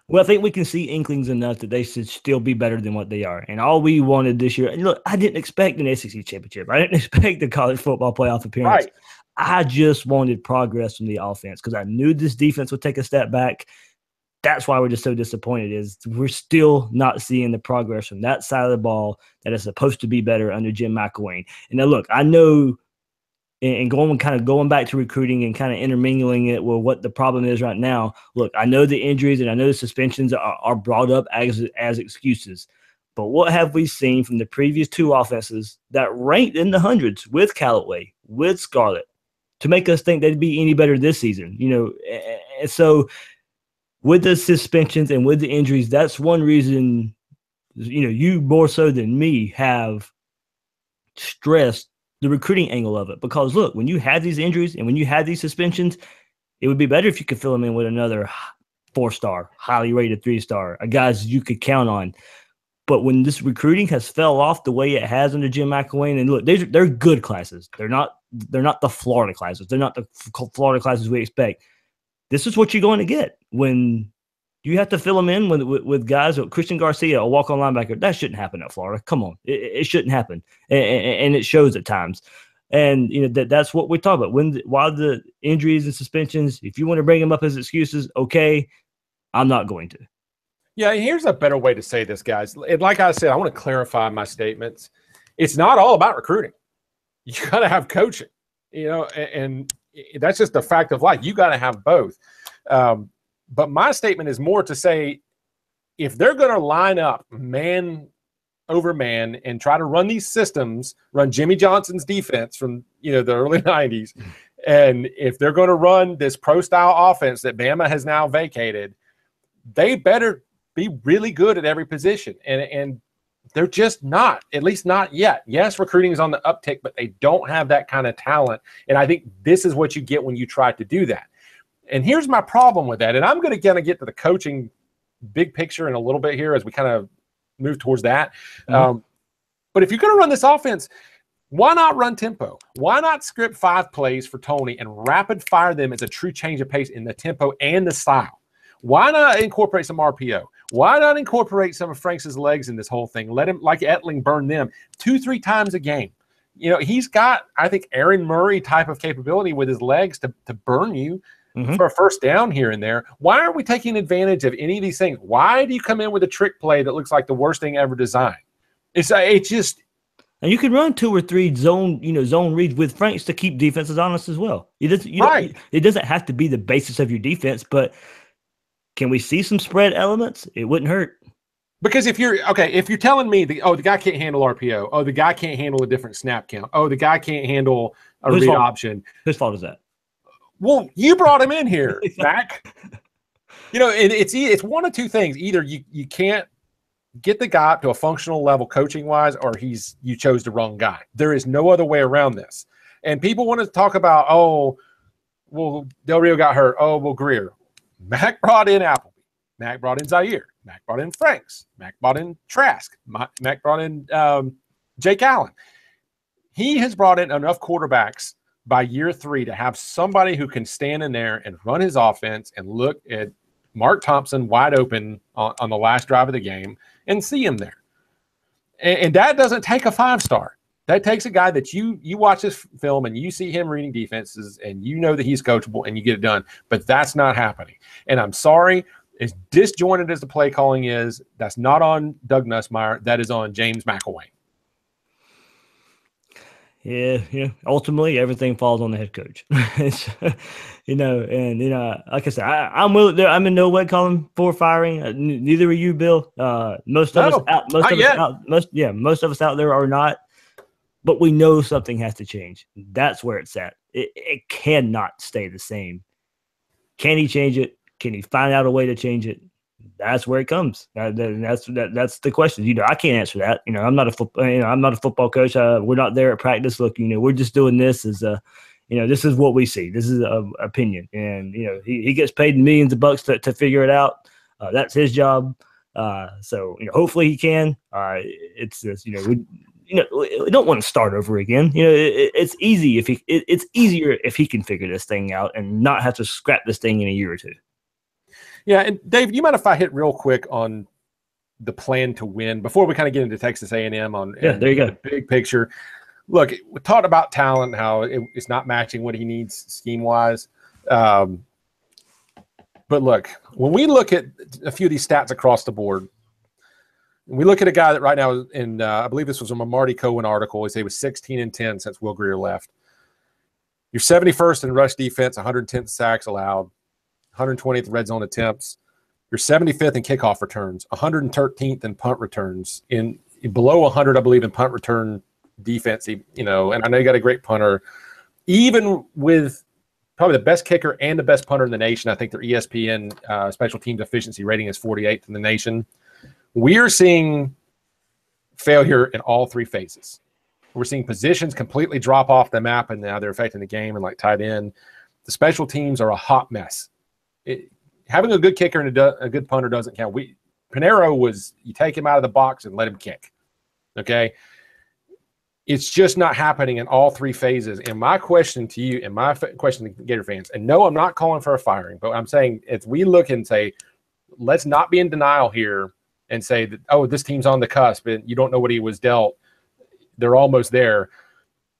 well, I think we can see inklings enough that they should still be better than what they are. And all we wanted this year, and look, I didn't expect an SEC championship. I didn't expect the college football playoff appearance. Right. I just wanted progress from the offense because I knew this defense would take a step back. That's why we're just so disappointed is we're still not seeing the progress from that side of the ball that is supposed to be better under Jim McElwain. And now look, I know and going back to recruiting and kind of intermingling it with what the problem is right now. Look, I know the injuries and I know the suspensions are brought up as excuses. But what have we seen from the previous 2 offenses that ranked in the hundreds with Callaway, with Scarlett, to make us think they'd be any better this season? And so with the suspensions and with the injuries, that's one reason, you more so than me have stressed the recruiting angle of it. Because look, when you have these injuries and when you have these suspensions, it would be better if you could fill them in with another 4-star, highly rated 3-star, guys you could count on. But when this recruiting has fell off the way it has under Jim McElwain, and look, they're good classes. They're not the Florida classes. They're not the Florida classes we expect. This is what you're going to get when you have to fill them in with guys. Christian Garcia, a walk-on linebacker, that shouldn't happen at Florida. Come on, it shouldn't happen, and it shows at times. And that's what we talk about. While the injuries and suspensions, if you want to bring them up as excuses, okay, I'm not going to. Yeah, here's a better way to say this, guys. And like I said, I want to clarify my statements. It's not all about recruiting. You got to have coaching, and that's just a fact of life. You got to have both. But my statement is more to say, if they're going to line up man over man and try to run these systems, run Jimmy Johnson's defense from the early 90s, and if they're going to run this pro-style offense that Bama has now vacated, they better be really good at every position. And they're just not, at least not yet. Yes, recruiting is on the uptick, but they don't have that kind of talent. And I think this is what you get when you try to do that. And here's my problem with that. And I'm going to get to the coaching big picture in a little bit here as we kind of move towards that. Mm-hmm. But if you're going to run this offense, why not run tempo? Why not script 5 plays for Tony and rapid fire them as a true change of pace in the tempo and the style? Why not incorporate some RPO? Why not incorporate some of Franks' legs in this whole thing? Let him, like Etling, burn them 2-3 times a game. He's got, I think, Aaron Murray type of capability with his legs to burn you for a first down here and there. Why aren't we taking advantage of any of these things? Why do you come in with a trick play that looks like the worst thing ever designed? It's just. And you can run 2 or 3 zone reads with Franks to keep defenses honest as well. It doesn't have to be the basis of your defense, but can we see some spread elements? It wouldn't hurt. Because if you're telling me the guy can't handle RPO, the guy can't handle a different snap count, the guy can't handle a read option. Whose fault is that? Well, you brought him in here, Mac. It's one of 2 things. Either you can't get the guy up to a functional level coaching wise, or you chose the wrong guy. There is no other way around this. And people want to talk about, Del Rio got hurt. Greer. Mac brought in Appleby. Mac brought in Zaire. Mac brought in Franks. Mac brought in Trask. Mac brought in Jake Allen. He has brought in enough quarterbacks by year 3 to have somebody who can stand in there and run his offense and look at Mark Thompson wide open on the last drive of the game and see him there. And that doesn't take a 5-star. That takes a guy that you watch this film and you see him reading defenses and you know that he's coachable and you get it done. But that's not happening. And I'm sorry, as disjointed as the play calling is, that's not on Doug Nussmeier. That is on James McElwain. Yeah. Ultimately, everything falls on the head coach. Like I said, I'm willing. I'm in no way calling for firing. Neither are you, Bill. Most of us out there are not. But we know something has to change. That's where it's at. It cannot stay the same. Can he change it? Can he find out a way to change it? That's where it comes. That's the question. You know, I can't answer that. You know, I'm not a football coach. We're not there at practice. Look, you know, we're just doing this as a, you know, this is what we see. This is an opinion, and you know, he gets paid millions of bucks to figure it out. That's his job. So you know, hopefully he can. It's just, you know, we don't want to start over again. You know, it's easy if it's easier if he can figure this thing out and not have to scrap this thing in a year or two. Yeah, and Dave, you mind if I hit real quick on the plan to win before we kind of get into Texas A&M on there you go. The big picture? Look, we talked about talent, how it's not matching what he needs scheme-wise. But look, when we look at a few of these stats across the board, we look at a guy that right now, in I believe this was from a Marty Cohen article, he said he was 16-10 since Will Grier left. You're 71st in rush defense, 110th sacks allowed, 120th red zone attempts. You're 75th in kickoff returns, 113th in punt returns, in below 100, I believe, in punt return defense. You know, and I know you got a great punter. Even with probably the best kicker and the best punter in the nation, I think their ESPN special teams efficiency rating is 48th in the nation. We are seeing failure in all three phases. We're seeing positions completely drop off the map, and now they're affecting the game, and like tight end. The special teams are a hot mess. Having a good kicker and a good punter doesn't count. Pinheiro was, you take him out of the box and let him kick. Okay? It's just not happening in all three phases. And my question to you, and my question to Gator fans, and no, I'm not calling for a firing, but I'm saying if we look and say, let's not be in denial here and say that, oh, this team's on the cusp and you don't know what he was dealt. They're almost there.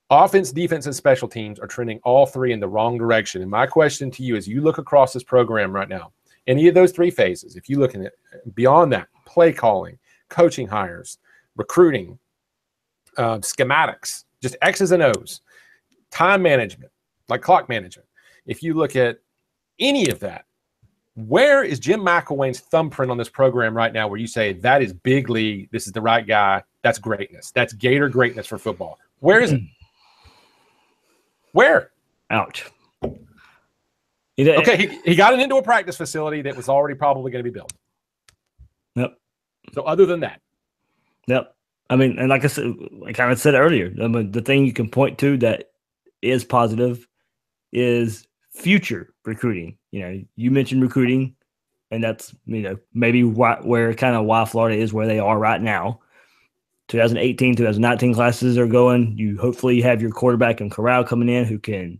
Offense, defense, and special teams are trending all three in the wrong direction. And my question to you is, you look across this program right now, any of those three phases, if you look at it beyond that, play calling, coaching hires, recruiting, schematics, just X's and O's, time management, like clock management. If you look at any of that, where is Jim McElwain's thumbprint on this program right now where you say that is big league, this is the right guy, that's greatness, that's Gator greatness for football? Where is it? Where? Ouch. Okay, he got it into a practice facility that was already probably going to be built. Yep. So other than that. Yep. I mean, and like I said, I kind of said earlier, I mean, the thing you can point to that is positive is future recruiting. You know, you mentioned recruiting, and that's, you know, maybe why Florida is where they are right now. 2018, 2019 classes are going. You hopefully have your quarterback and Corral coming in who can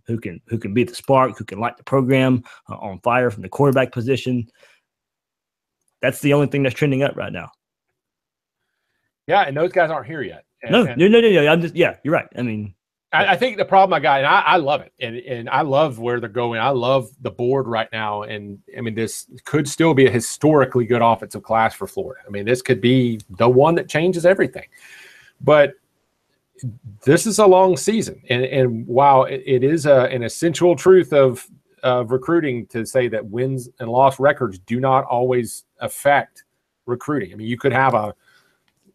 be the spark, who can light the program on fire from the quarterback position. That's the only thing that's trending up right now. Yeah, and those guys aren't here yet. No. I'm just, you're right. I mean, I think the problem I got, and I love it, and I love where they're going. I love the board right now, and I mean, this could still be a historically good offensive class for Florida. I mean, this could be the one that changes everything. But this is a long season, and while it is an essential truth of recruiting to say that wins and loss records do not always affect recruiting. I mean, you could have a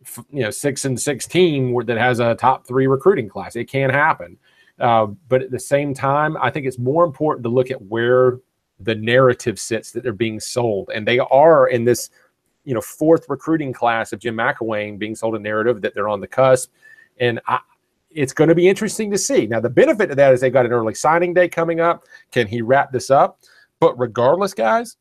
6-6 team that has a top 3 recruiting class. It can happen. But at the same time, I think it's more important to look at where the narrative sits that they're being sold. And they are in this, 4th recruiting class of Jim McElwain being sold a narrative that they're on the cusp. And it's going to be interesting to see. Now, the benefit of that is they've got an early signing day coming up. Can he wrap this up? But regardless, guys,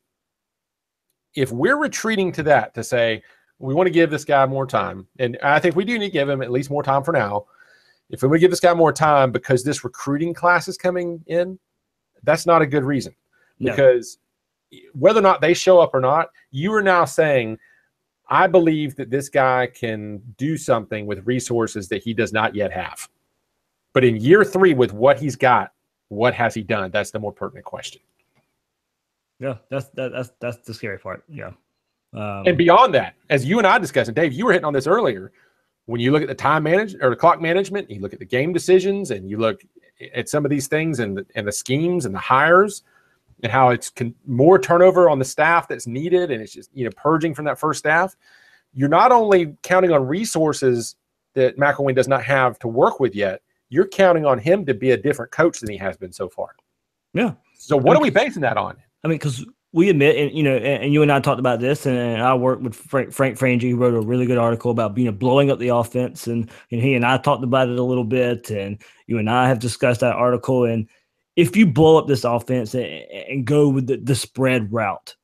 if we're retreating to that to say, we want to give this guy more time, and I think we do need to give him at least more time for now. If we give this guy more time because this recruiting class is coming in, that's not a good reason. No. Because whether or not they show up or not, you are now saying, I believe that this guy can do something with resources that he does not yet have. But in year 3, with what he's got, what has he done? That's the more pertinent question. Yeah, that's the scary part. Yeah. And beyond that, as you and I discussed, and Dave, you were hitting on this earlier, when you look at the time management or the clock management, you look at the game decisions, and you look at some of these things and the schemes and the hires and how it's more turnover on the staff that's needed, and it's just purging from that first staff. You're not only counting on resources that McElwain does not have to work with yet, you're counting on him to be a different coach than he has been so far. Yeah. So what are we basing that on? I mean, because we admit, and and you and I talked about this, and I worked with Frank Frangie, who wrote a really good article about blowing up the offense, and he and I talked about it a little bit, and you and I have discussed that article. And if you blow up this offense and go with the spread route,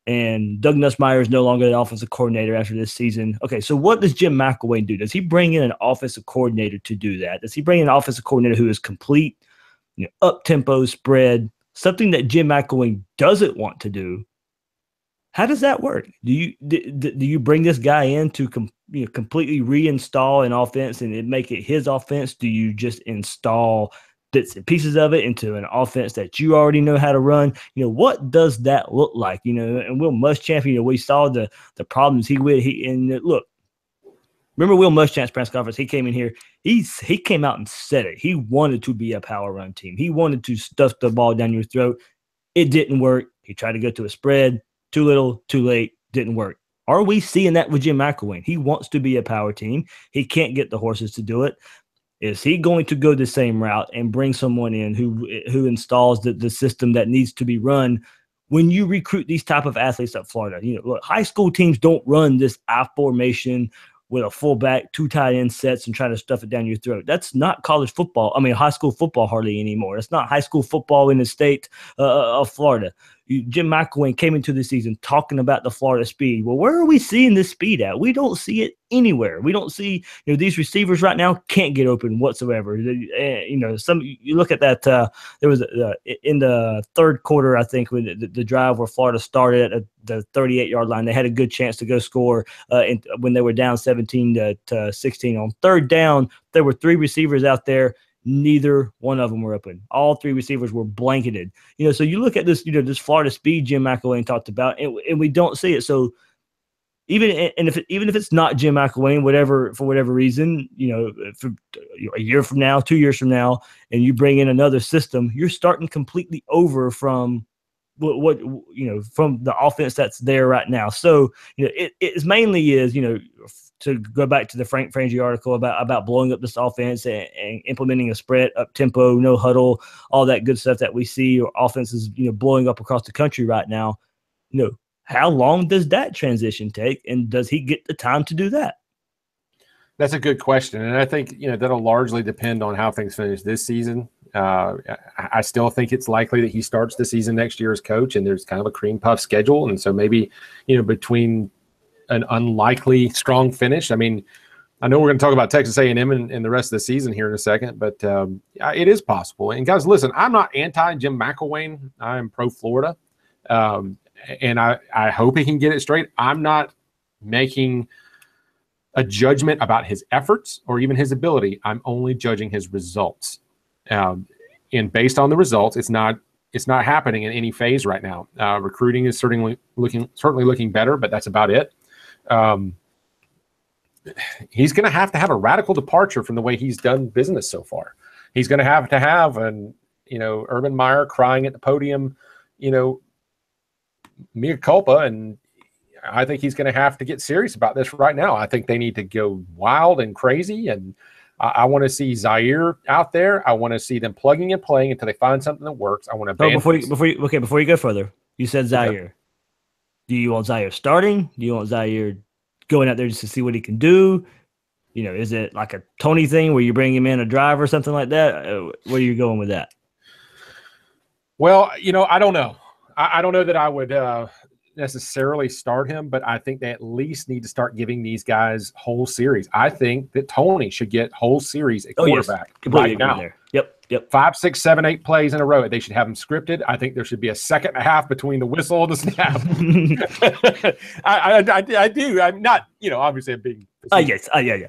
and Doug Nussmeier is no longer the offensive coordinator after this season. Okay, so what does Jim McElwain do? Does he bring in an offensive coordinator to do that? Does he bring in an offensive coordinator who is complete, up-tempo spread, something that Jim McElwain doesn't want to do? How does that work? Do you bring this guy in to completely reinstall an offense and make it his offense? Do you just install bits and pieces of it into an offense that you already know how to run? What does that look like? And Will Muschamp, we saw the problems look. Remember Will Muschamp's press conference? He came in here. He came out and said it. He wanted to be a power run team. He wanted to stuff the ball down your throat. It didn't work. He tried to go to a spread. Too little, too late. Didn't work. Are we seeing that with Jim McElwain? He wants to be a power team. He can't get the horses to do it. Is he going to go the same route and bring someone in who installs the system that needs to be run? When you recruit these type of athletes at Florida, look, high school teams don't run this I formation with a fullback, 2 tight end sets, and try to stuff it down your throat. That's not college football. I mean, high school football hardly anymore. It's not high school football in the state of Florida. Jim McElwain came into the season talking about the Florida speed. Well, where are we seeing this speed at? We don't see it anywhere. We don't see, these receivers right now can't get open whatsoever. You look at that. There was in the third quarter, I think, with the drive where Florida started at the 38-yard line. They had a good chance to go score when they were down 17 to 16 on third down. There were 3 receivers out there. Neither one of them were open. All 3 receivers were blanketed. So you look at this, this Florida speed Jim McElwain talked about, and we don't see it. So even if it's not Jim McElwain, for whatever reason, for a year from now, 2 years from now, and you bring in another system, you're starting completely over from what from the offense that's there right now. So it mainly is to go back to the Frank Frangie article about blowing up this offense and implementing a spread, up tempo, no huddle, all that good stuff that we see, or offenses blowing up across the country right now. How long does that transition take, and does he get the time to do that? That's a good question, and I think that'll largely depend on how things finish this season. I still think it's likely that he starts the season next year as coach, and there's kind of a cream puff schedule, and so maybe between an unlikely strong finish. I mean, I know we're going to talk about Texas A&M and the rest of the season here in a second, but it is possible. And guys, listen, I'm not anti Jim McElwain. I am pro Florida, and I hope he can get it straight. I'm not making a judgment about his efforts or even his ability. I'm only judging his results. And based on the results, it's not happening in any phase right now. Recruiting is certainly looking better, but that's about it. He's going to have a radical departure from the way he's done business so far. He's going to have an Urban Meyer crying at the podium, mea culpa, and I think he's going to have to get serious about this right now. I think they need to go wild and crazy, and I want to see Zaire out there. I want to see them plugging and playing until they find something that works. I want to. Before you go further, you said Zaire. Okay. Do you want Zaire starting? Do you want Zaire going out there just to see what he can do? Is it like a Tony thing where you bring him in a drive or something like that? Where are you going with that? Well, I don't know. I don't know that I would necessarily start him, but I think they at least need to start giving these guys whole series. I think that Tony should get whole series at quarterback right now. There. Yep. 5, 6, 7, 8 plays in a row. They should have them scripted. I think there should be a second and a half between the whistle and the snap. I do. I'm not, obviously a big. Yes. Yeah.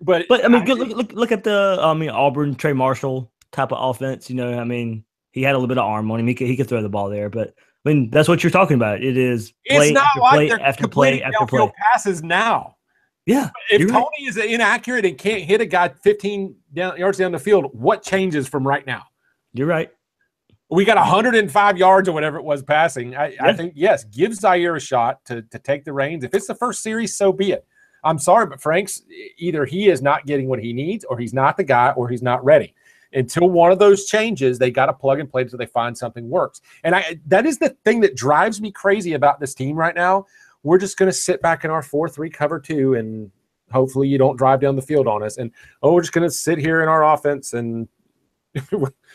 But I mean, look at the Auburn Trey Marshall type of offense. He had a little bit of arm on him. He could throw the ball there, but I mean, that's what you're talking about. It is play it's not after like play they're after play after play. Passes now. Yeah. If Tony is inaccurate and can't hit a guy 15 yards down the field, what changes from right now? You're right. We got 105 yards or whatever it was passing. I think, yes, give Zaire a shot to take the reins. If it's the first series, so be it. I'm sorry, but Frank's either he is not getting what he needs, or he's not the guy, or he's not ready. until one of those changes, they got to plug and play until they find something works. And that is the thing that drives me crazy about this team right now. We're just going to sit back in our 4-3 cover 2, and hopefully you don't drive down the field on us. And, we're just going to sit here in our offense and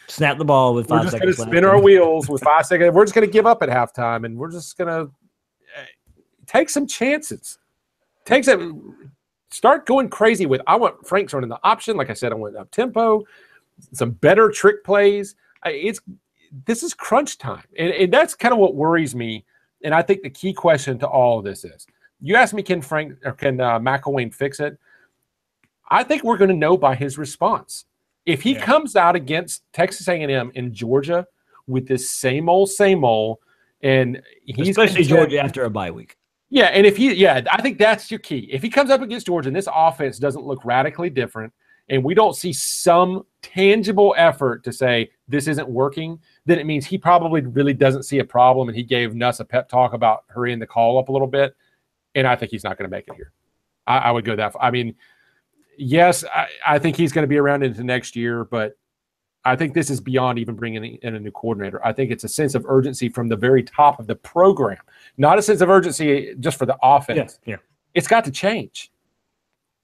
snap the ball with 5 seconds left. We're just going to spin our wheels with 5 seconds. We're just going to give up at halftime, and we're just going to take some chances. Start going crazy with, I want Frank's running the option. Like I said, I want up tempo, some better trick plays. This is crunch time. And that's kind of what worries me. And I think the key question to all of this is, you asked me, can McElwain fix it? I think we're going to know by his response. If he comes out against Texas A&M in Georgia with this same old, and he's especially Georgia after a bye week. Yeah, and I think that's your key. If he comes up against Georgia and this offense doesn't look radically different, and we don't see some tangible effort to say this isn't working, then it means he probably really doesn't see a problem, and he gave Nuss a pep talk about hurrying the call up a little bit, and I think he's not going to make it here. I would go that far. I mean, yes, I think he's going to be around into next year, but I think this is beyond even bringing in a new coordinator. I think it's a sense of urgency from the very top of the program, not a sense of urgency just for the offense. Yeah. It's got to change.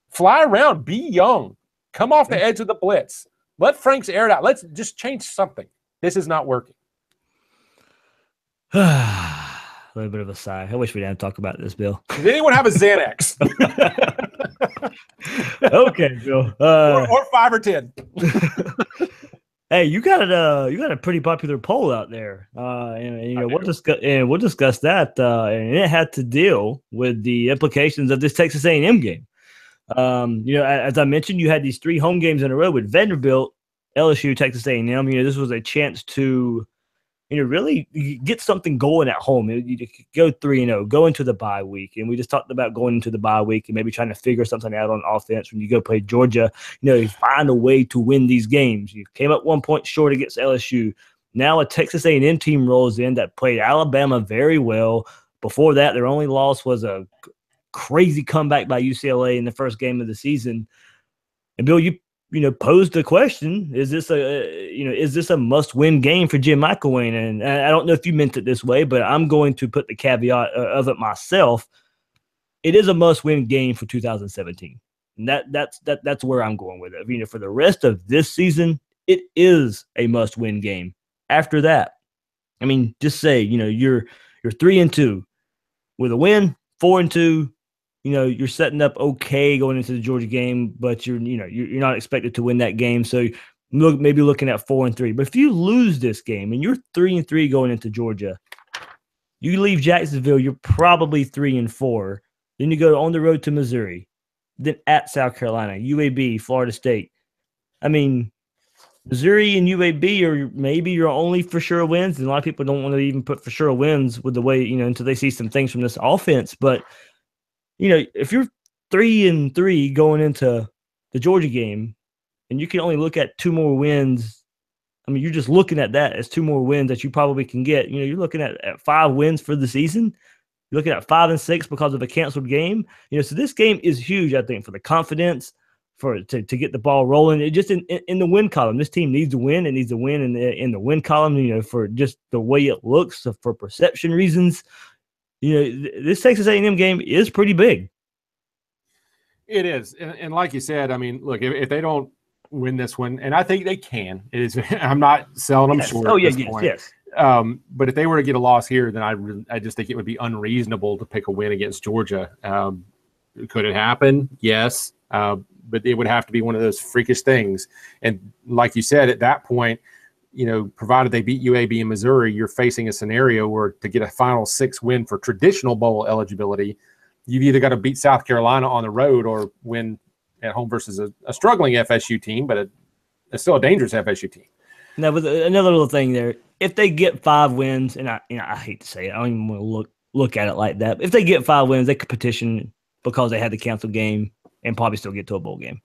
Fly around, be young, come off the edge of the blitz. Let Franks air it out. Let's just change something. This is not working. A little bit of a sigh. I wish we didn't talk about this, Bill. Does anyone have a Xanax? Okay, Bill. Or 5 or 10. Hey, you got a pretty popular poll out there, and we'll discuss that. And it had to deal with the implications of this Texas A&M game. As I mentioned, you had these 3 home games in a row with Vanderbilt, LSU, Texas A&M. This was a chance to, really get something going at home. You go 3-0, go into the bye week. And we just talked about going into the bye week and maybe trying to figure something out on offense. When you go play Georgia, you find a way to win these games. You came up 1 point short against LSU. Now a Texas A&M team rolls in that played Alabama very well. Before that, their only loss was a crazy comeback by UCLA in the first game of the season. And Bill, you posed the question: is this a must-win game for Jim McElwain? And I don't know if you meant it this way, but I'm going to put the caveat of it myself. It is a must-win game for 2017, and that's where I'm going with it. For the rest of this season, it is a must-win game. After that, just say you're 3-2 with a win, 4-2. You're setting up okay going into the Georgia game, but you're not expected to win that game. So maybe looking at 4-3. But if you lose this game and you're 3-3 going into Georgia, you leave Jacksonville, you're probably 3-4. Then you go on the road to Missouri, then at South Carolina, UAB, Florida State. Missouri and UAB are maybe your only for sure wins. And a lot of people don't want to even put for sure wins with the way, until they see some things from this offense. But if you're 3-3 going into the Georgia game and you can only look at 2 more wins, you're just looking at that as 2 more wins that you probably can get. You're looking at 5 wins for the season. You're looking at 5 and 6 because of a canceled game. So this game is huge, I think, for the confidence, to get the ball rolling. It just in the win column. This team needs to win. It needs to win in the win column, for just the way it looks, for perception reasons. This Texas A&M game is pretty big. It is. And like you said, look, if they don't win this one, and I think they can, I'm not selling them short. Oh, at yeah, this point. yes. But if they were to get a loss here, then I just think it would be unreasonable to pick a win against Georgia. Could it happen? Yes. But it would have to be one of those freakish things. And like you said, at that point, provided they beat UAB in Missouri, you're facing a scenario where to get a Final 6 win for traditional bowl eligibility, you've either got to beat South Carolina on the road or win at home versus a struggling FSU team, but it's still a dangerous FSU team. Now, with another little thing there, if they get 5 wins, and I hate to say it, I don't even want to look at it like that. But if they get 5 wins, they could petition because they had the canceled game and probably still get to a bowl game.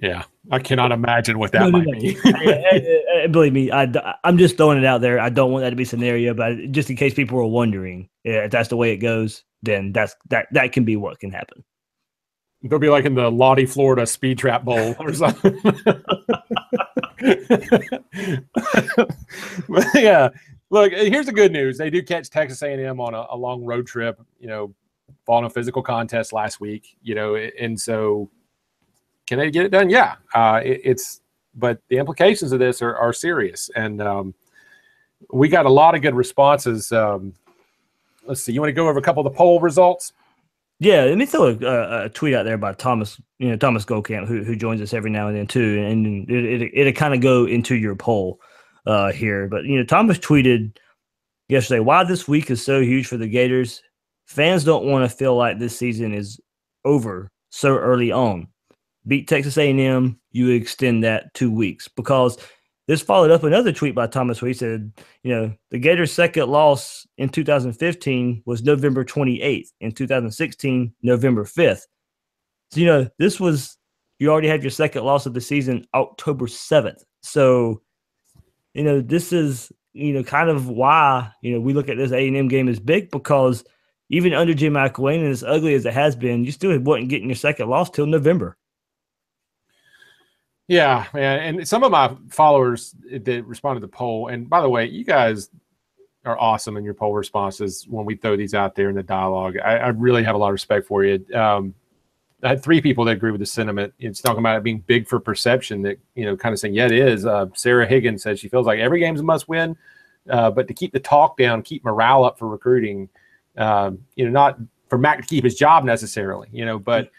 Yeah, I cannot imagine what that might be. Believe me, I'm just throwing it out there. I don't want that to be a scenario, but just in case people are wondering, if that's the way it goes, then that can be what can happen. They'll be like in the Lottie, Florida Speed Trap Bowl or something. Yeah. Look, here's the good news. They do catch Texas A&M on a long road trip, following a physical contest last week, and so can they get it done? Yeah. But the implications of this are serious. And we got a lot of good responses. Let's see. You want to go over a couple of the poll results? Yeah, let me throw a tweet out there by Thomas, Thomas Goldcamp, who joins us every now and then too, and it'll kind of go into your poll here. But Thomas tweeted yesterday, "Why this week is so huge for the Gators? Fans don't want to feel like this season is over so early on. Beat Texas A&M, you extend that 2 weeks." Because this followed up another tweet by Thomas where he said, the Gators' second loss in 2015 was November 28th. In 2016, November 5th. So, this was, you already had your second loss of the season October 7th. So, this is, kind of why, we look at this A&M game as big, because even under Jim McElwain, and as ugly as it has been, you still wasn't getting your second loss till November. Yeah, man. And some of my followers that responded to the poll, and by the way, you guys are awesome in your poll responses when we throw these out there in the dialogue. I really have a lot of respect for you. I had 3 people that agree with the sentiment. It's talking about it being big for perception, that, kind of saying, yeah, it is. Sarah Higgins says she feels like every game's a must win, but to keep the talk down, keep morale up for recruiting, not for Mac to keep his job necessarily, but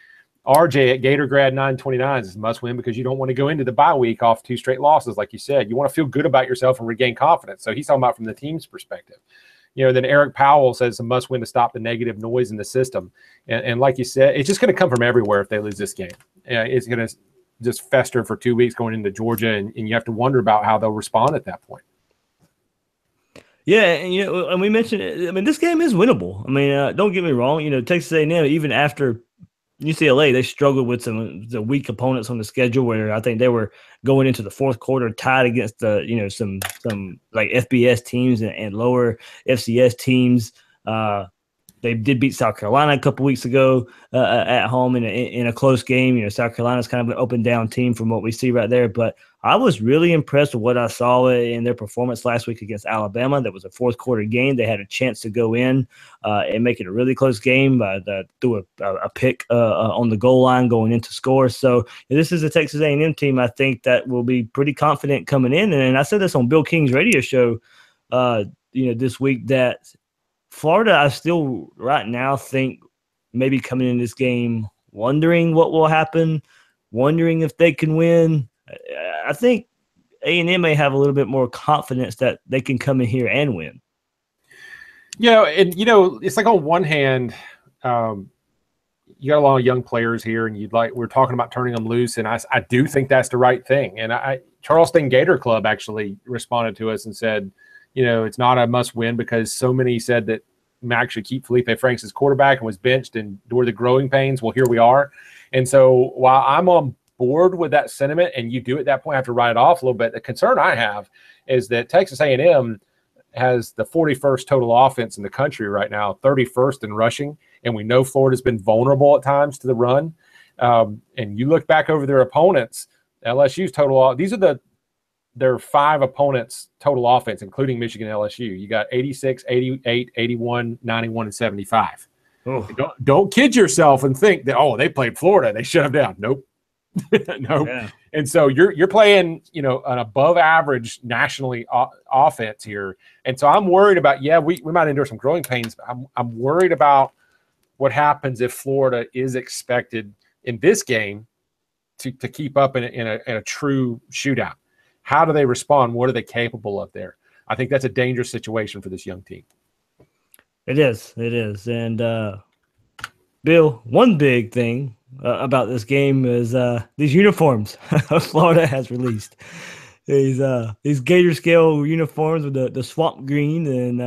RJ at Gator Grad 929 is a must win because you don't want to go into the bye week off 2 straight losses, like you said. You want to feel good about yourself and regain confidence. So he's talking about from the team's perspective. Then Eric Powell says it's a must win to stop the negative noise in the system. And like you said, it's just going to come from everywhere if they lose this game. It's going to just fester for 2 weeks going into Georgia, and you have to wonder about how they'll respond at that point. Yeah, and and we mentioned it. I mean, this game is winnable. I mean, don't get me wrong. Texas A&M, even after UCLA, they struggled with the weak opponents on the schedule, where I think they were going into the fourth quarter tied against the some like FBS teams and lower FCS teams. They did beat South Carolina a couple weeks ago at home in a close game. South Carolina's kind of an open down team from what we see right there. But I was really impressed with what I saw in their performance last week against Alabama. That was a fourth quarter game. They had a chance to go in and make it a really close game through a pick on the goal line going into score. So this is a Texas A&M team, I think, that will be pretty confident coming in. And I said this on Bill King's radio show, this week, that Florida, I still right now think maybe coming in this game wondering what will happen, wondering if they can win. I think A&M may have a little bit more confidence that they can come in here and win. It's like on one hand, you got a lot of young players here, and we're talking about turning them loose, and I do think that's the right thing. And Charleston Gator Club actually responded to us and said, it's not a must win because so many said that Mac should keep Felipe Franks as quarterback and was benched and endured the growing pains. Well, here we are. And so while I'm on board with that sentiment, and you do at that point have to write it off a little bit, the concern I have is that Texas A&M has the 41st total offense in the country right now, 31st in rushing, and we know Florida's been vulnerable at times to the run. And you look back over their opponents, LSU's total, these are their 5 opponents total offense, including Michigan and LSU. You got 86, 88, 81, 91, and 75. Oh. Don't kid yourself and think that, they played Florida, they shut them down. Nope. Nope. Yeah. And so you're playing, an above average nationally offense here. And so I'm worried about, we might endure some growing pains, but I'm worried about what happens if Florida is expected in this game to keep up in a true shootout. How do they respond? What are they capable of there? I think that's a dangerous situation for this young team. It is. And Bill, one big thing about this game is these uniforms Florida has released. These Gator scale uniforms with the swamp green, and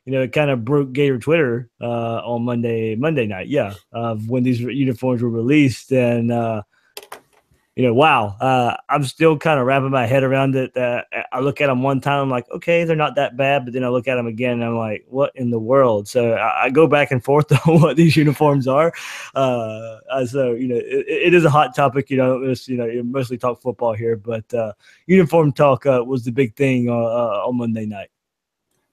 it kind of broke Gator Twitter on Monday night. Yeah, when these uniforms were released, and wow. I'm still kind of wrapping my head around it. I look at them one time, I'm like, okay, they're not that bad. But then I look at them again, and I'm like, what in the world? So I go back and forth on what these uniforms are. So it is a hot topic. You mostly talk football here, but uniform talk was the big thing on Monday night.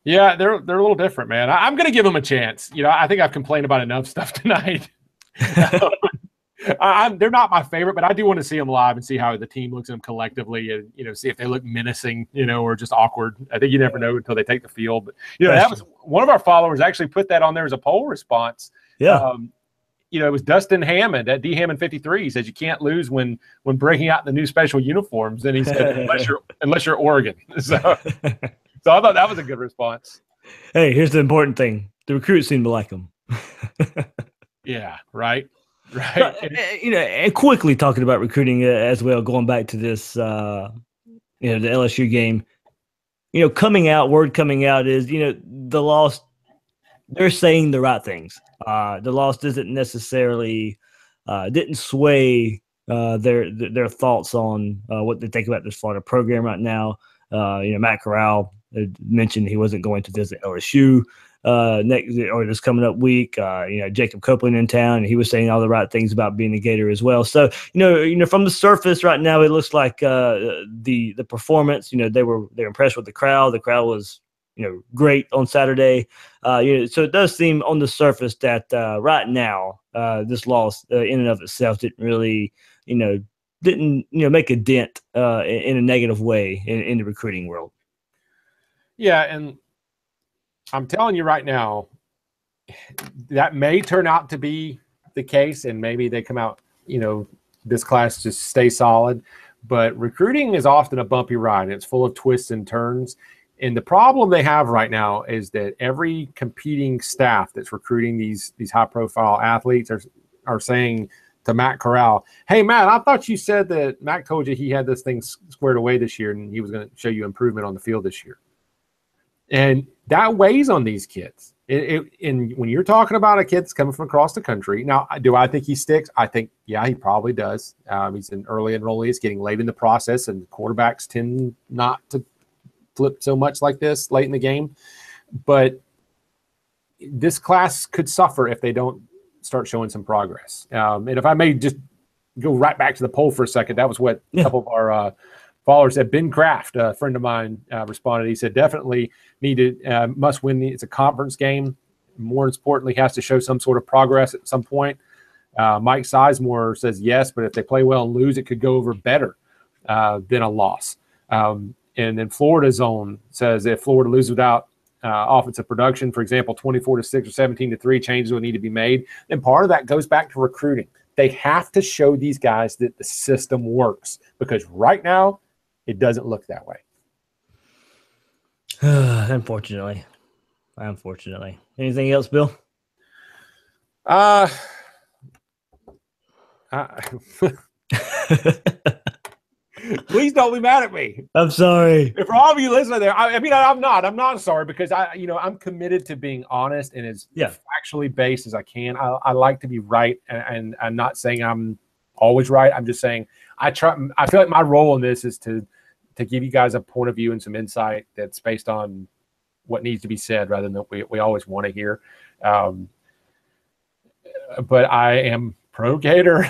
Yeah, they're a little different, man. I'm going to give them a chance. I think I've complained about enough stuff tonight. They're not my favorite, but I do want to see them live and see how the team looks at them collectively, and see if they look menacing, or just awkward. I think you never know until they take the field. But that was one of our followers actually put that on there as a poll response. Yeah. It was Dustin Hammond at D Hammond 53. He says you can't lose when breaking out the new special uniforms. And he said unless you're Oregon. So I thought that was a good response. Hey, here's the important thing: the recruits seem to like them. Yeah, right. But, and quickly talking about recruiting as well, going back to this, the LSU game. Word coming out is, the loss. They're saying the right things. The loss doesn't necessarily didn't sway their thoughts on what they think about this Florida program right now. Matt Corral mentioned he wasn't going to visit LSU this coming up week. Jacob Copeland in town, and he was saying all the right things about being a Gator as well. So from the surface right now, it looks like the performance. They're impressed with the crowd. The crowd was great on Saturday. So it does seem on the surface that right now this loss in and of itself didn't really make a dent in a negative way in the recruiting world. Yeah, and I'm telling you right now, that may turn out to be the case, and maybe they come out, this class just stay solid. But recruiting is often a bumpy ride. It's full of twists and turns. And the problem they have right now is that every competing staff that's recruiting these high-profile athletes are saying to Matt Corral, hey, Matt, I thought you said that Matt told you he had this thing squared away this year and he was going to show you improvement on the field this year. And that weighs on these kids. And when you're talking about a kid that's coming from across the country, now, do I think he sticks? I think, yeah, he probably does. He's an early enrollee. It's getting late in the process, and quarterbacks tend not to flip so much like this late in the game. But this class could suffer if they don't start showing some progress. And if I may just go right back to the poll for a second, that was what a couple of our followers said. Ben Kraft, a friend of mine, responded. He said, definitely must win. It's a conference game. More importantly, has to show some sort of progress at some point. Mike Sizemore says yes, but if they play well and lose, it could go over better than a loss. And then Florida Zone says if Florida loses without offensive production, for example, 24-6 or 17-3, changes will need to be made. And part of that goes back to recruiting. They have to show these guys that the system works, because right now it doesn't look that way. Unfortunately. Anything else, Bill? Please don't be mad at me. I'm sorry. For all of you listening there, I'm not sorry, because I'm committed to being honest and as factually based as I can. I like to be right, and I'm not saying I'm always right. I'm just saying I feel like my role in this is to give you guys a point of view and some insight that's based on what needs to be said rather than what we always want to hear. But I am pro Gator.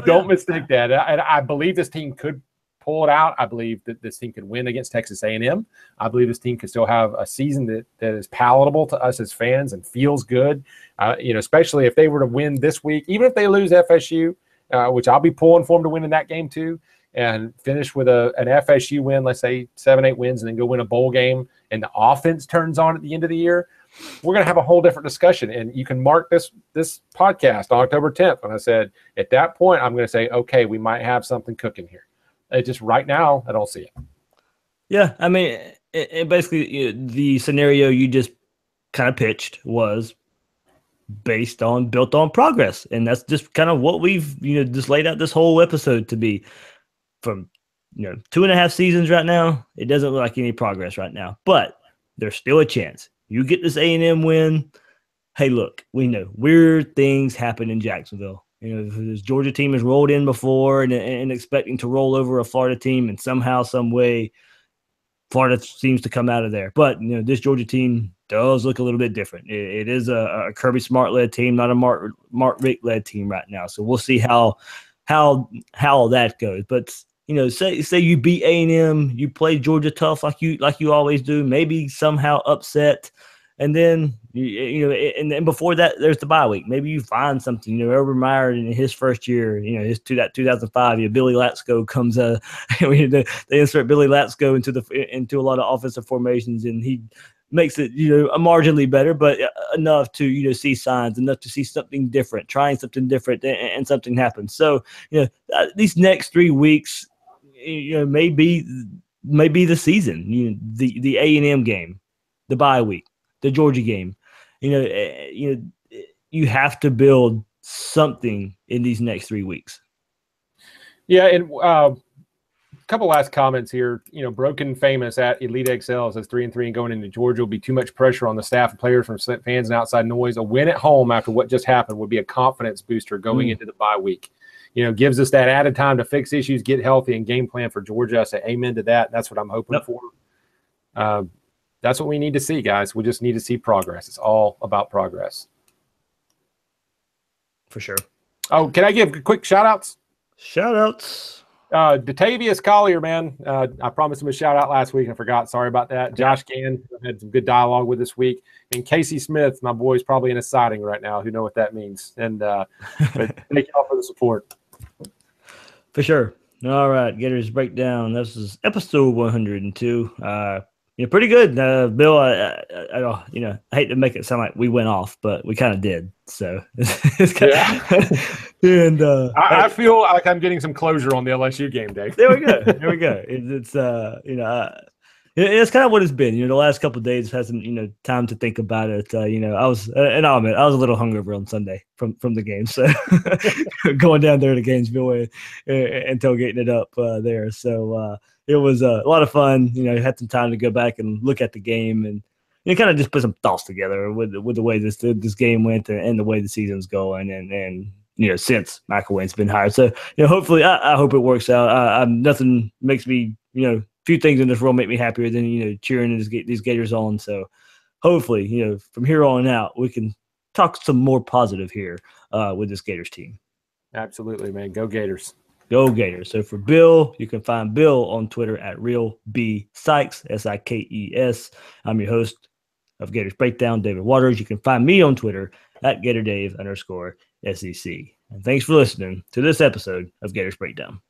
Don't mistake that. I believe this team could pull it out. I believe that this team could win against Texas A&M. I believe this team could still have a season that is palatable to us as fans and feels good. Especially if they were to win this week, even if they lose FSU, which I'll be pulling for them to win in that game too, and finish with an FSU win, let's say 7-8 wins, and then go win a bowl game, and the offense turns on at the end of the year, we're going to have a whole different discussion. And you can mark this podcast on October 10th when I said, at that point, I'm going to say, okay, we might have something cooking here. Just right now, I don't see it. Yeah, I mean, it basically, the scenario you just kind of pitched was built on progress. And that's just kind of what we've, just laid out this whole episode to be. From 2.5 seasons right now, it doesn't look like any progress right now, but there's still a chance. You get this A&M win. Hey, look, we know weird things happen in Jacksonville, This Georgia team has rolled in before and expecting to roll over a Florida team, and somehow, some way, Florida seems to come out of there. But this Georgia team does look a little bit different. It is a Kirby Smart led team, not a Mark Richt led team right now. So we'll see how that goes. But say you beat A&M, you play Georgia tough like you always do, maybe somehow upset, and then and then before that there's the bye week. Maybe you find something. Urban Meyer in his first year, that 2005, Billy Latsko comes. They insert Billy Latsko into a lot of offensive formations, and he makes it marginally better, but enough to see signs, enough to see something different, trying something different, and something happens. So these next 3 weeks, maybe the season. The A&M game, the bye week, the Georgia game. You have to build something in these next 3 weeks. Yeah, and a couple last comments here. Broken Famous at Elite XL says 3-3 and going into Georgia will be too much pressure on the staff and players from fans and outside noise. A win at home after what just happened would be a confidence booster going into the bye week. Gives us that added time to fix issues, get healthy, and game plan for Georgia. I say amen to that. That's what I'm hoping for. That's what we need to see, guys. We just need to see progress. It's all about progress. For sure. Oh, can I give quick shout-outs? Shout-outs. Datavius Collier, man. I promised him a shout-out last week and I forgot. Sorry about that. Josh Gann, I had some good dialogue with this week. And Casey Smith, my boy's probably in a siding right now. Who know what that means. And but thank y'all for the support. For sure. All right, Gators Breakdown. This is episode 102. Pretty good, Bill. I hate to make it sound like we went off, but we kind of did. So it's and I feel like I'm getting some closure on the LSU game, Dave. There we go. It's kind of what it's been. The last couple of days hasn't time to think about it. I was I'll admit I was a little hungover on Sunday from the game, so going down there to Gainesville and tailgating it up there. So it was a lot of fun. Had some time to go back and look at the game and kind of just put some thoughts together with the way this game went and the way the season's going and since McElwain's been hired. So hopefully I hope it works out. Nothing makes me few things in this world make me happier than cheering these Gators on. So hopefully from here on out we can talk some more positive here with this Gators team. Absolutely, man. Go Gators. Go Gators. So for Bill, you can find Bill on Twitter at RealBSikes, Sikes. I'm your host of Gators Breakdown, David Waters. You can find me on Twitter at GatorDave_SEC. And thanks for listening to this episode of Gators Breakdown.